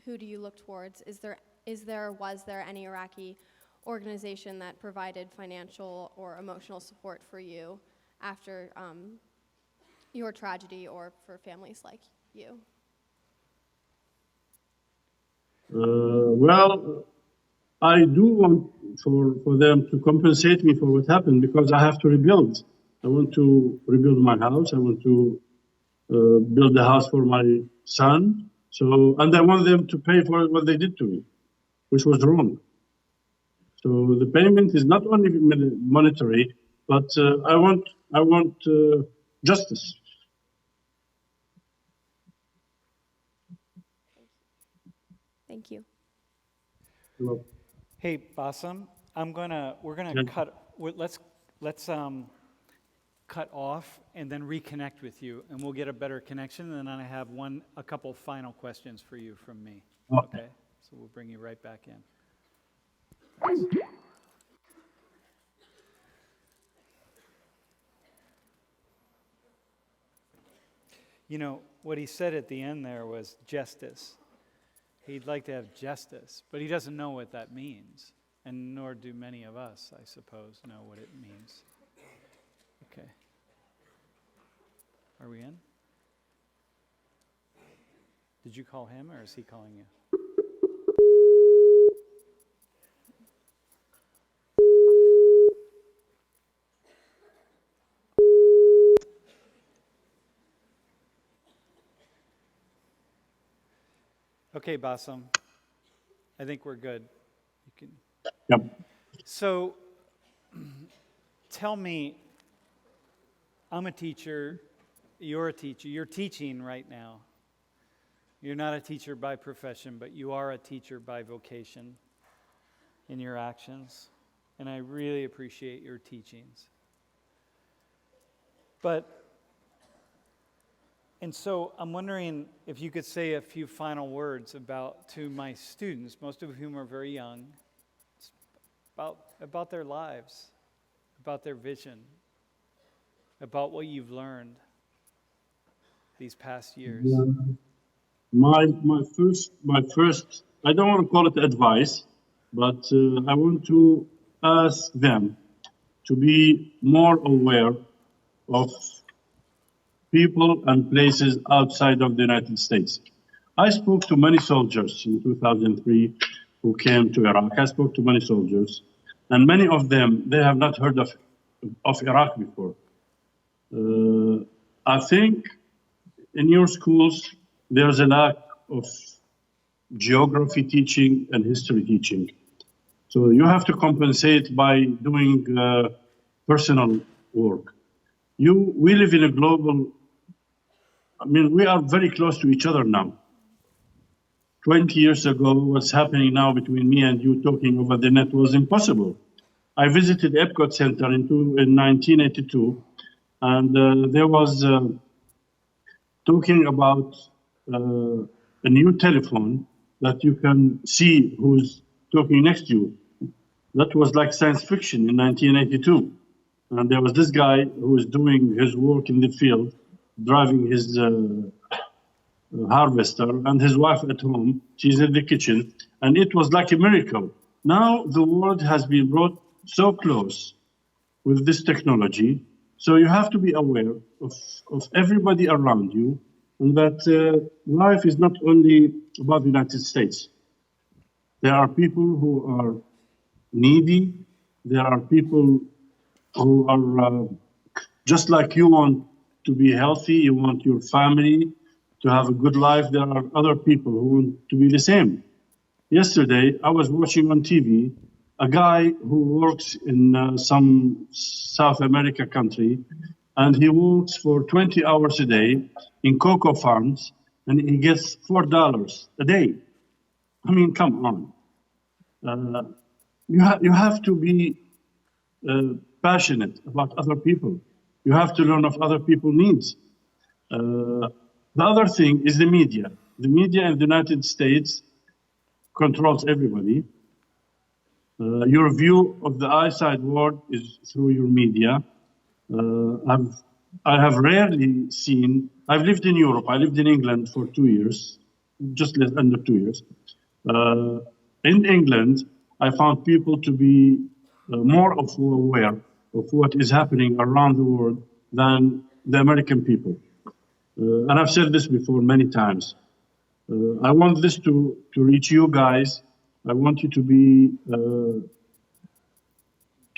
who do you look towards? Was there any Iraqi organization that provided financial or emotional support for you after your tragedy or for families like you? Well, I do want for them to compensate me for what happened because I have to rebuild. I want to rebuild my house. I want to build a house for my son. So, and I want them to pay for what they did to me, which was wrong. So the payment is not only monetary, but I want justice. Thank you. Well, Hey, Basim, we're gonna Yeah. let's cut off and then reconnect with you, and we'll get a better connection. And then I have a couple final questions for you from me. Okay, so we'll bring you right back in. Thanks. You know, what he said at the end there was justice. He'd like to have justice, but he doesn't know what that means, and nor do many of us, I suppose, know what it means. Okay. Are we in? Did you call him, or is he calling you? Okay, Basim. I think we're good. You can. Yep. So, tell me, I'm a teacher, you're a teacher, you're teaching right now. You're not a teacher by profession, but you are a teacher by vocation in your actions, and I really appreciate your teachings. And so I'm wondering if you could say a few final words to my students, most of whom are very young, about their lives, about their vision, about what you've learned these past years. Yeah. My first I don't want to call it advice, but I want to ask them to be more aware of people and places outside of the United States. I spoke to many soldiers in 2003 who came to Iraq. I spoke to many soldiers, and many of them, they have not heard of Iraq before. I think in your schools, there's a lack of geography teaching and history teaching. So you have to compensate by doing personal work. We live in a global, we are very close to each other now. 20 years ago, what's happening now between me and you talking over the net was impossible. I visited Epcot Center in 1982, and there was talking about a new telephone that you can see who's talking next to you. That was like science fiction in 1982. And there was this guy who was doing his work in the field, driving his harvester, and his wife at home. She's in the kitchen, and it was like a miracle. Now the world has been brought so close with this technology, so you have to be aware of everybody around you, and that life is not only about the United States. There are people who are needy. There are people who are just like you want to be healthy, you want your family to have a good life. There are other people who want to be the same. Yesterday, I was watching on TV a guy who works in some South America country, and he works for 20 hours a day in cocoa farms, and he gets $4 a day. I mean, come on. You have to be passionate about other people. You have to learn of other people's needs. The other thing is the media. The media in the United States controls everybody. Your view of the outside world is through your media. I have rarely seen. I've lived in Europe. I lived in England for 2 years, just less under 2 years. Uh, in England, I found people to be more aware of what is happening around the world than the American people. And I've said this before many times. I want this to reach you guys. I want you to be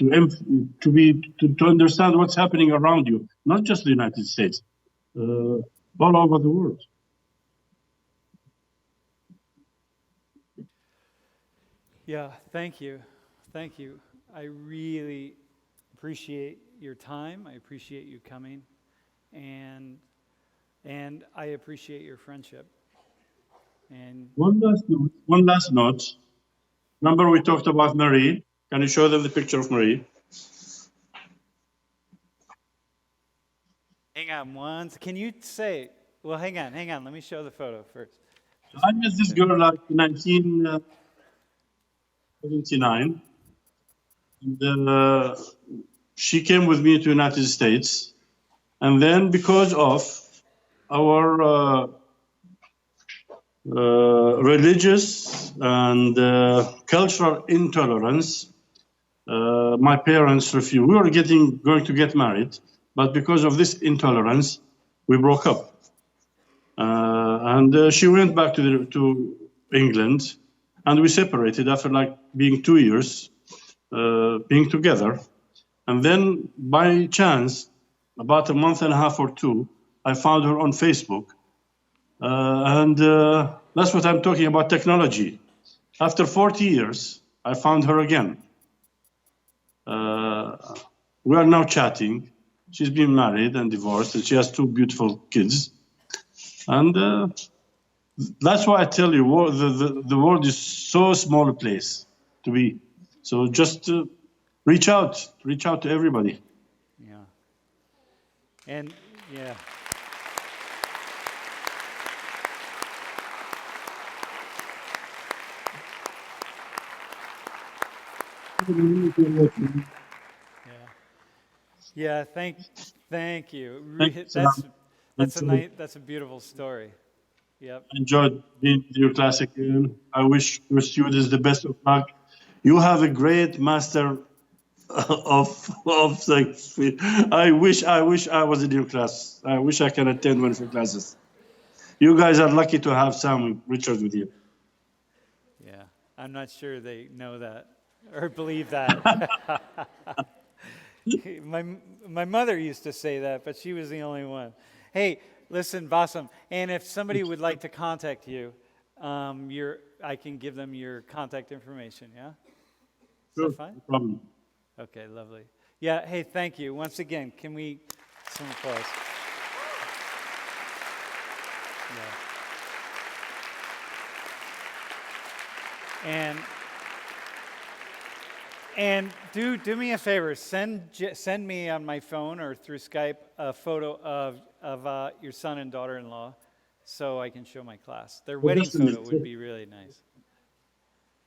to understand what's happening around you, not just the United States, all over the world. Yeah, thank you. Thank you. I really appreciate your time. I appreciate you coming. And I appreciate your friendship. And One last note. One last note. Remember we talked about Marie. Can you show them the picture of Marie? hang on once. Can you say, well, hang on. Let me show the photo first. I met this girl like 1979. And, she came with me to the United States. And then because of our religious and cultural intolerance, my parents refused. We were going to get married, but because of this intolerance, we broke up. And she went back to England, and we separated after like being 2 years being together. And then by chance, about a month and a half or two, I found her on Facebook. And that's what I'm talking about, technology. After 40 years, I found her again. We are now chatting. She's been married and divorced, and she has 2 beautiful kids. And that's why I tell you, the world is so small a place to be. So just reach out to everybody. Yeah. And yeah. Yeah, thank you. That's a beautiful story. Yep. Enjoyed being with your class again. I wish your students the best of luck. You have a great master of things. I wish I was in your class. I wish I can attend one of your classes. You guys are lucky to have Sam Richard with you. Yeah. I'm not sure they know that or believe that. My mother used to say that, but she was the only one. Hey, listen, Basim, and if somebody would like to contact you, I can give them your contact information, yeah? Is Sure, that fine? no problem. Okay, lovely. Yeah, hey, thank you. Once again, can we, some applause. Yeah. And do me a favor, send me on my phone or through Skype a photo of your son and daughter-in-law so I can show my class. Their wedding Just a photo minute. would be really nice.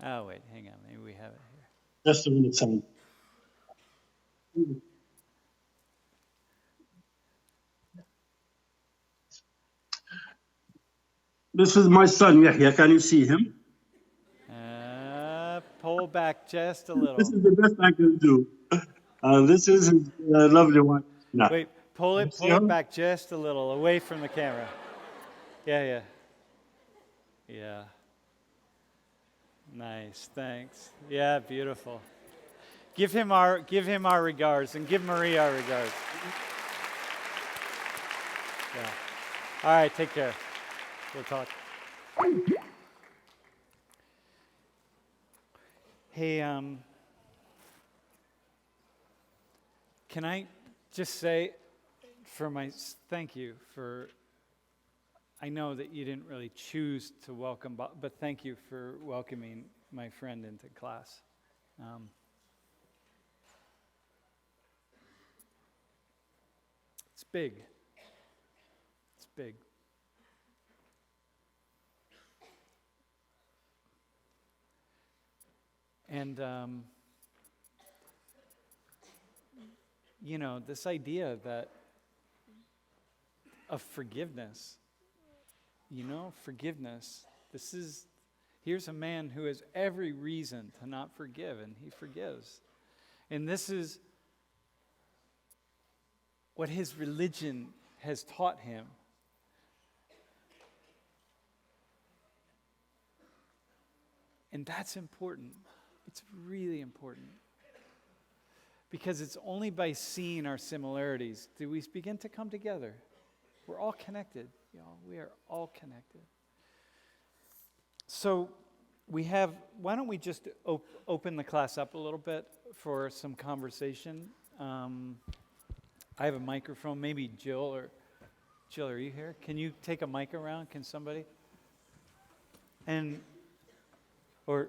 Oh, wait, hang on. Maybe we have it here. Just a minute, Sam. This is my son, Yahya. Can you see him? Pull back just a This little. is the best I can do. This is his lovely wife. Nah. Wait, pull You it see her? back just a little, away from the camera. Yeah. Nice, thanks. Yeah, beautiful. Give him our regards, and give Marie our regards. Yeah. All right, take care. We'll talk. Hey, can I just say thank you for, I know that you didn't really choose to welcome, but thank you for welcoming my friend into class. It's big. It's big. And, this idea that of forgiveness. Forgiveness. Here's a man who has every reason to not forgive, and he forgives. And this is what his religion has taught him. And that's important. It's really important. Because it's only by seeing our similarities do we begin to come together. We're all connected, y'all. We are all connected. So why don't we just open the class up a little bit for some conversation? I have a microphone. Maybe Jill, are you here? Can you take a mic around? Can somebody? Or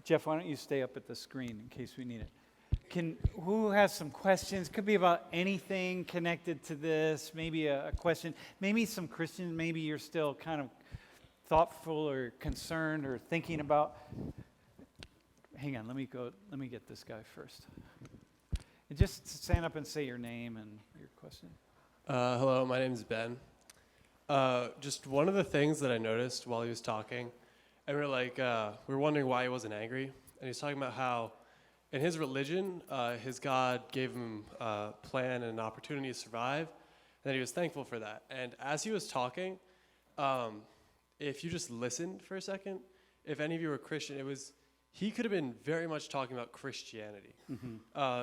Jeff, why don't you stay up at the screen in case we need it? Who has some questions? Could be about anything connected to this. Maybe a question. Maybe some Christians. Maybe you're still kind of thoughtful or concerned or thinking about. Hang on. Let me get this guy first. And just stand up and say your name and your question. Hello, my name is Ben. Just one of the things that I noticed while he was talking, and we were wondering why he wasn't angry, and he was talking about how in his religion, his God gave him a plan and an opportunity to survive, and that he was thankful for that. And as he was talking, if you just listened for a second, if any of you were Christian, he could have been very much talking about Christianity,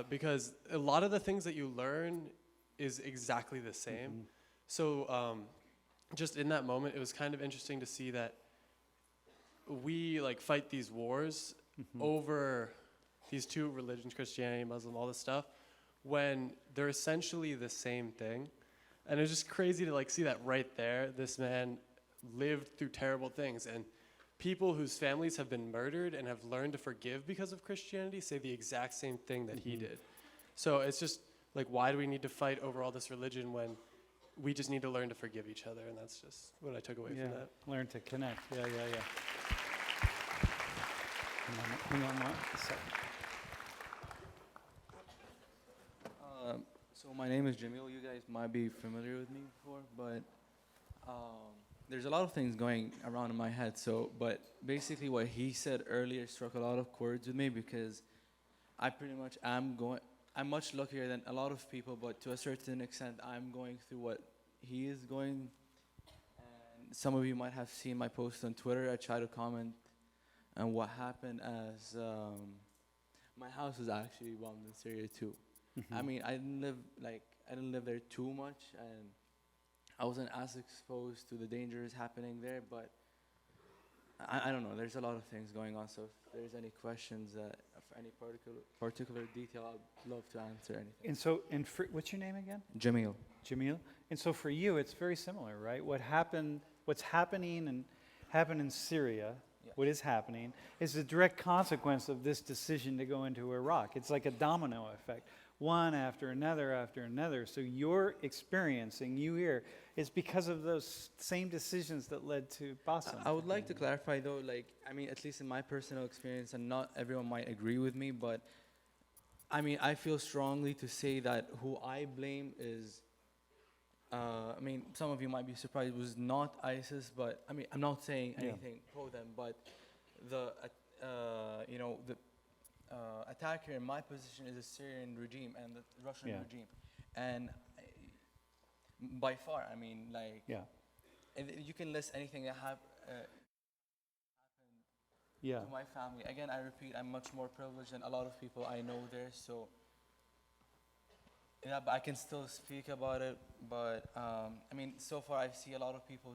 because a lot of the things that you learn is exactly the same. So just in that moment, it was kind of interesting to see that we fight these wars over these two religions, Christianity, Muslim, all this stuff, when they're essentially the same thing. And it was just crazy to see that right there. This man lived through terrible things, and people whose families have been murdered and have learned to forgive because of Christianity say the exact same thing that he did. So it's just why do we need to fight over all this religion when we just need to learn to forgive each other? And that's just what I took away from that. Learn to connect. Yeah. Hang on one second. So my name is Jamil. You guys might be familiar with me before, but there's a lot of things going around in my head. But basically what he said earlier struck a lot of chords with me, because I pretty much I'm much luckier than a lot of people, but to a certain extent, I'm going through what he is going. And some of you might have seen my post on Twitter. I try to comment on what happened as my house was actually bombed in Syria too. I mean, I didn't live there too much, and I wasn't as exposed to the dangers happening there, but I don't know. There's a lot of things going on, so if there's any questions of any particular detail, I'd love to answer anything. And what's your name again? Jamil. Jamil. And so for you, it's very similar, right? What's happening in Syria, what is happening, is a direct consequence of this decision to go into Iraq. It's like a domino effect. One after another. So your experiencing, you here, is because of those same decisions that led to Basim. I would like to clarify though, at least in my personal experience, and not everyone might agree with me, but I feel strongly to say that who I blame is, some of you might be surprised, it was not ISIS, but I'm not saying anything pro them, but the attacker in my position is the Syrian regime and the Russian regime, and by far, you can list anything that happened to my family. Again, I repeat, I'm much more privileged than a lot of people I know there, so but I can still speak about it. But so far I see a lot of people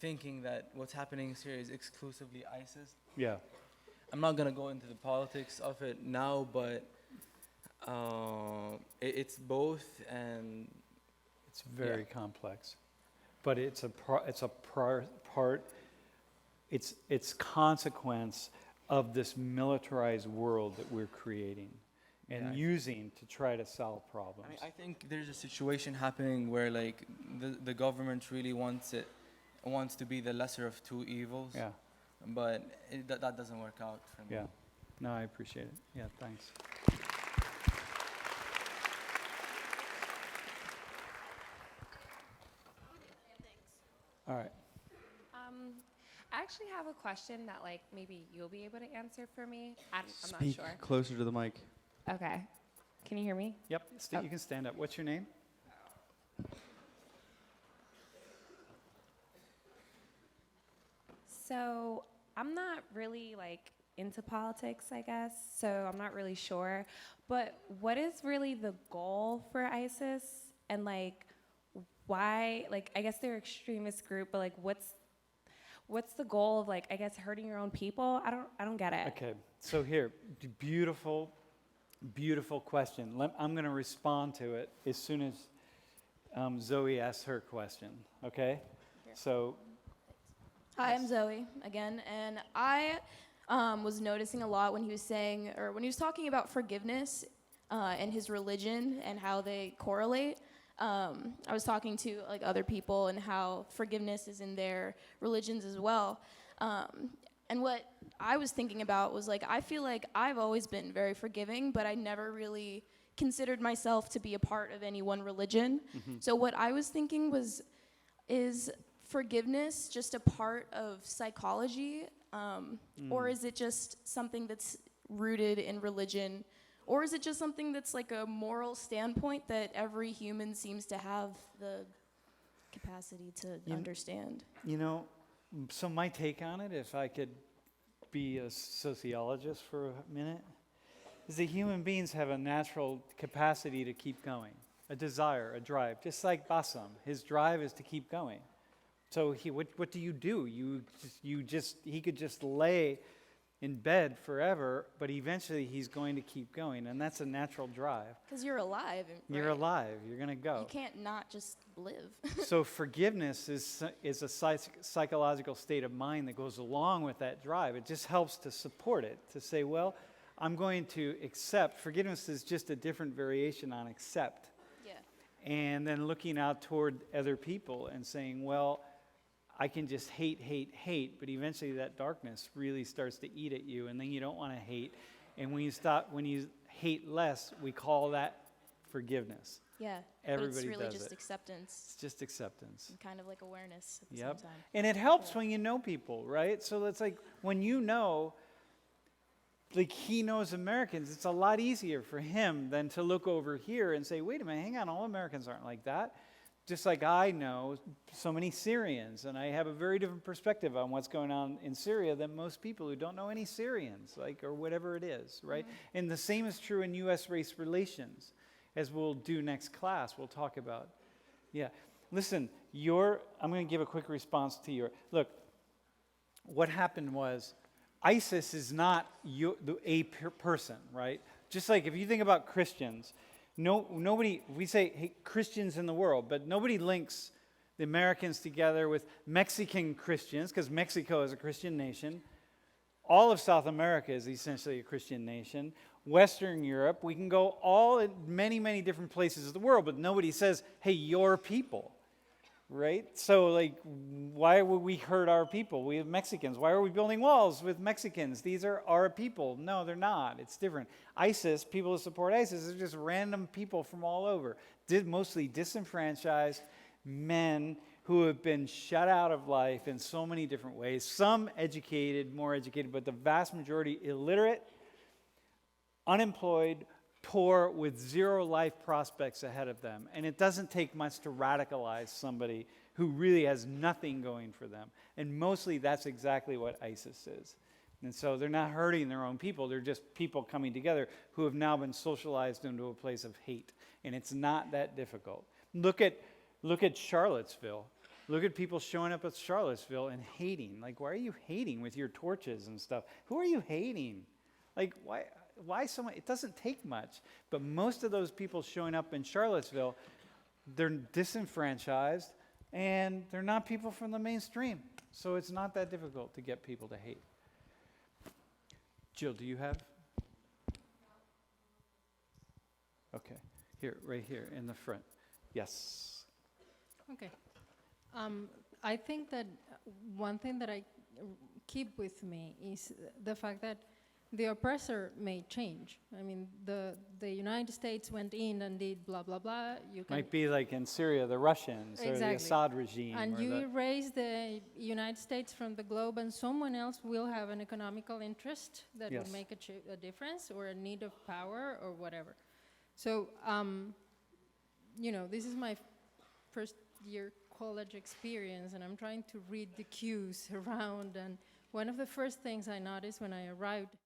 thinking that what's happening in Syria is exclusively ISIS. Yeah. I'm not going to go into the politics of it now, but it's both, and it's very complex. But it's consequence of this militarized world that we're creating and using to try to solve problems. I think there's a situation happening where the government really wants to be the lesser of two evils. Yeah. But that doesn't work out for me. Yeah. No, I appreciate it. Yeah, thanks. All right. I actually have a question that like maybe you'll be able to answer for me. I'm not Speak sure. closer to the mic. Okay. Can you hear me? Yep, you can stand up. What's your name? So I'm not really like into politics, I guess. So I'm not really sure. But what is really the goal for ISIS? And like why, like I guess they're an extremist group, but like what's the goal of like I guess hurting your own people? I don't get it. Okay, so here, beautiful question. I'm going to respond to it as soon as Zoe asks her question, okay? So, Hi, I'm Zoe again, and I was noticing a lot when he was saying, or when he was talking about forgiveness and his religion and how they correlate. I was talking to like other people and how forgiveness is in their religions as well. And what I was thinking about was like, I feel like I've always been very forgiving, but I never really considered myself to be a part of any one religion. So what I was thinking was, is forgiveness just a part of psychology? Or is it just something that's rooted in religion? Or is it just something that's like a moral standpoint that every human seems to have the capacity to understand? you know, so my take on it, if I could be a sociologist for a minute, is that human beings have a natural capacity to keep going, a desire, a drive, just like Basim. His drive is to keep going. So what do? He could just lay in bed forever, but eventually he's going to keep going, and that's a natural drive. Because you're alive. You're right? alive. You're going to go. You can't not just live. So forgiveness is a psychological state of mind that goes along with that drive. It just helps to support it, to say, well, I'm going to accept. Forgiveness is just a different variation on accept. Yeah. And then looking out toward other people and saying, well, I can just hate, but eventually that darkness really starts to eat at you, and then you don't want to hate. And when you hate less, we call that forgiveness. Yeah. Everybody but it's really does just it. acceptance. It's just acceptance. And kind of like awareness at the Yep. same time. And it helps when you know people, right? So it's like when you know, like he knows Americans, it's a lot easier for him than to look over here and say, wait a minute, hang on, all Americans aren't like that. Just like I know so many Syrians, and I have a very different perspective on what's going on in Syria than most people who don't know any Syrians, like, or whatever it is, right? Mm-hmm. And the same is true in U.S. race relations, as we'll do next class. We'll talk about, yeah. Listen, I'm going to give a quick response to look, what happened was, ISIS is not a person, right? Just like if you think about Christians, nobody, we say, hey, Christians in the world, but nobody links the Americans together with Mexican Christians, because Mexico is a Christian nation. All of South America is essentially a Christian nation. Western Europe, we can go all in many, many different places of the world, but nobody says, hey, your people, right? So, like, why would we hurt our people? We have Mexicans. Why are we building walls with Mexicans? These are our people. No, they're not. It's different. ISIS, people who support ISIS, are just random people from all over. Mostly disenfranchised men who have been shut out of life in so many different ways. Some educated, more educated, but the vast majority illiterate, unemployed, poor, with zero life prospects ahead of them. And it doesn't take much to radicalize somebody who really has nothing going for them. And mostly that's exactly what ISIS is. And so they're not hurting their own people. They're just people coming together who have now been socialized into a place of hate. And it's not that difficult. Look at Charlottesville. Look at people showing up at Charlottesville and hating. Like, why are you hating with your torches and stuff? Who are you hating? Like, why so much? It doesn't take much. But most of those people showing up in Charlottesville, they're disenfranchised, and they're not people from the mainstream. So it's not that difficult to get people to hate. Jill, do you have? Okay. Here, right here in the front. Yes. Okay. I think that one thing that I keep with me is the fact that the oppressor may change. I mean, the United States went in and did blah, blah, blah. You can Might be like in Syria, the Russians or the Exactly. Assad regime. And or you the, erase the United States from the globe, and someone else will have an economical interest that Yes. will make a difference, or a need of power, or whatever. So, this is my first year college experience, and I'm trying to read the cues around. And one of the first things I noticed when I arrived in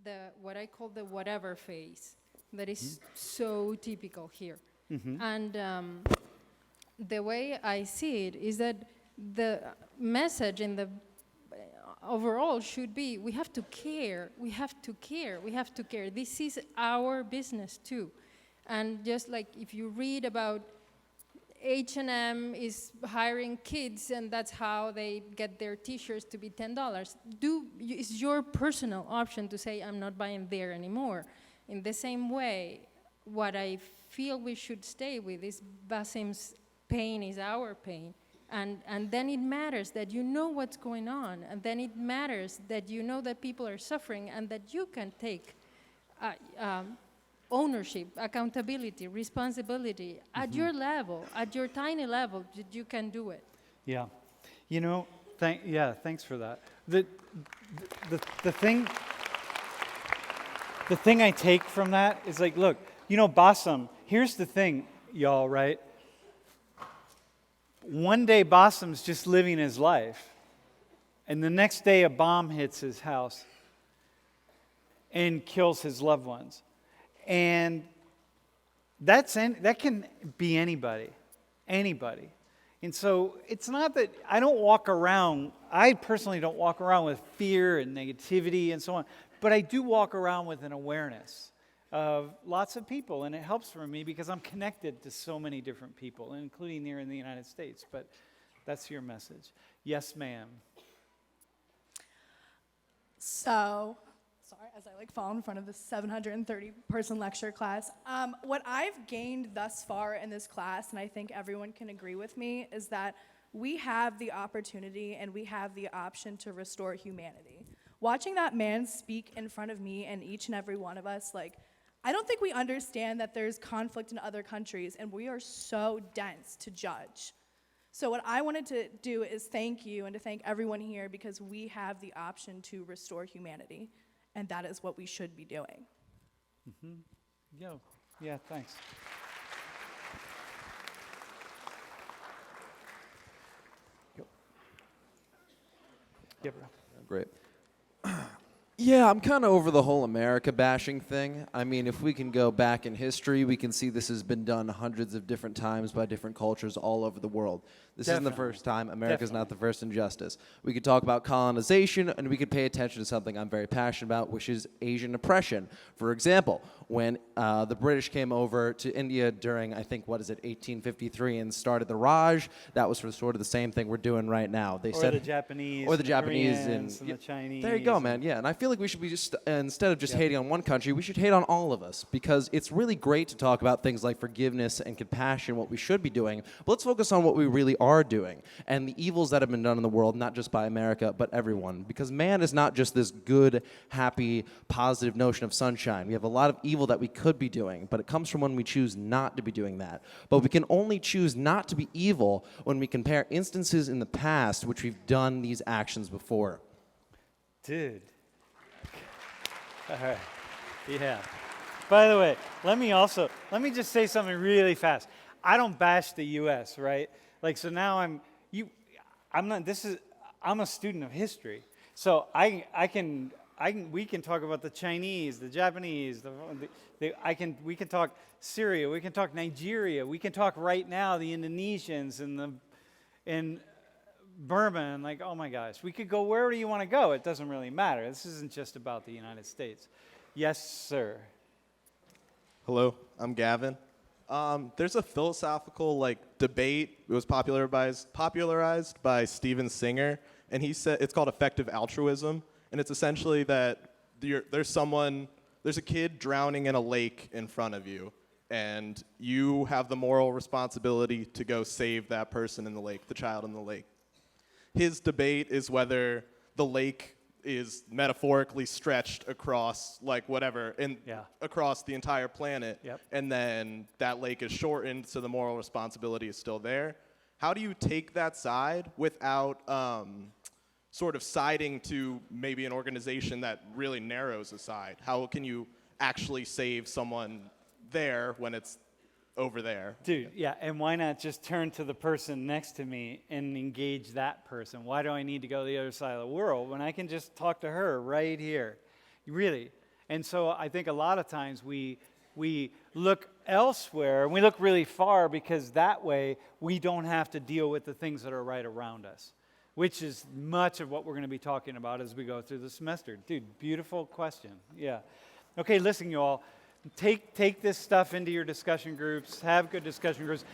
January is what I call the whatever phase. That is so typical here. And the way I see it is that the message in the overall should be, we have to care, we have to care, we have to care. This is our business too. And just like if you read about H&M is hiring kids and that's how they get their t-shirts to be $10. It's your personal option to say, I'm not buying there anymore. In the same way, what I feel we should stay with is Basim's pain is our pain. And then it matters that you know what's going on. And then it matters that you know that people are suffering and that you can take ownership, accountability, responsibility at your level, at your tiny level, that you can do it. Yeah. Thanks for that. The thing I take from that is like, look, Basim, here's the thing, y'all, right? One day Basim's just living his life, and the next day a bomb hits his house and kills his loved ones. And that can be anybody. And so it's not that I personally don't walk around with fear and negativity and so on, but I do walk around with an awareness of lots of people, and it helps for me because I'm connected to so many different people, including here in the United States. But that's your message. Yes, ma'am. So, sorry, as I fall in front of this 730-person lecture class, what I've gained thus far in this class, and I think everyone can agree with me, is that we have the opportunity and we have the option to restore humanity. Watching that man speak in front of me and each and every one of us, I don't think we understand that there's conflict in other countries, and we are so dense to judge. So what I wanted to do is thank you and to thank everyone here, because we have the option to restore humanity, and that is what we should be doing. Yeah, thanks. Yeah, bro. Great. Yeah, I'm kind of over the whole America bashing thing. I mean, if we can go back in history, we can see this has been done hundreds of different times by different cultures all over the world. This isn't the first time. America's not the first injustice. We could talk about colonization, and we could pay attention to something I'm very passionate about, which is Asian oppression. For example, when the British came over to India during, 1853, and started the Raj, that was for sort of the same thing we're doing right now. They said, the Japanese, or the Japanese, Koreans, and the Chinese. There you go, man. Yeah, and I feel like we should be just, instead of just hating on one country, we should hate on all of us, because it's really great to talk about things like forgiveness and compassion, what we should be doing, but let's focus on what we really are doing, and the evils that have been done in the world, not just by America, but everyone, because man is not just this good, happy, positive notion of sunshine. We have a lot of evil that we could be doing, but it comes from when we choose not to be doing that. But we can only choose not to be evil when we compare instances in the past which we've done these actions before. Dude. All right. Yeah. By the way, let me just say something really fast. I don't bash the U.S., right? So now I'm a student of history. So we can talk about the Chinese, the Japanese, we can talk Syria, we can talk Nigeria, we can talk right now the Indonesians and Burma, and oh my gosh, we could go wherever you want to go. It doesn't really matter. This isn't just about the United States. Yes, sir. Hello, I'm Gavin. There's a philosophical debate. It was popularized by Steven Singer, and he said it's called effective altruism, and it's essentially that there's a kid drowning in a lake in front of you, and you have the moral responsibility to go save that person in the lake, the child in the lake. His debate is whether the lake is metaphorically stretched across like whatever and Yeah. across the entire planet, Yep. and then that lake is shortened, so the moral responsibility is still there. How do you take that side without sort of siding to maybe an organization that really narrows the side? How can you actually save someone there when it's over there? Dude, yeah, and why not just turn to the person next to me and engage that person? Why do I need to go to the other side of the world when I can just talk to her right here? Really. And so I think a lot of times we look elsewhere, and we look really far because that way we don't have to deal with the things that are right around us, which is much of what we're going to be talking about as we go through the semester. Dude, beautiful question. Yeah. Okay, listen, you all. Take this stuff into your discussion groups. Have good discussion groups.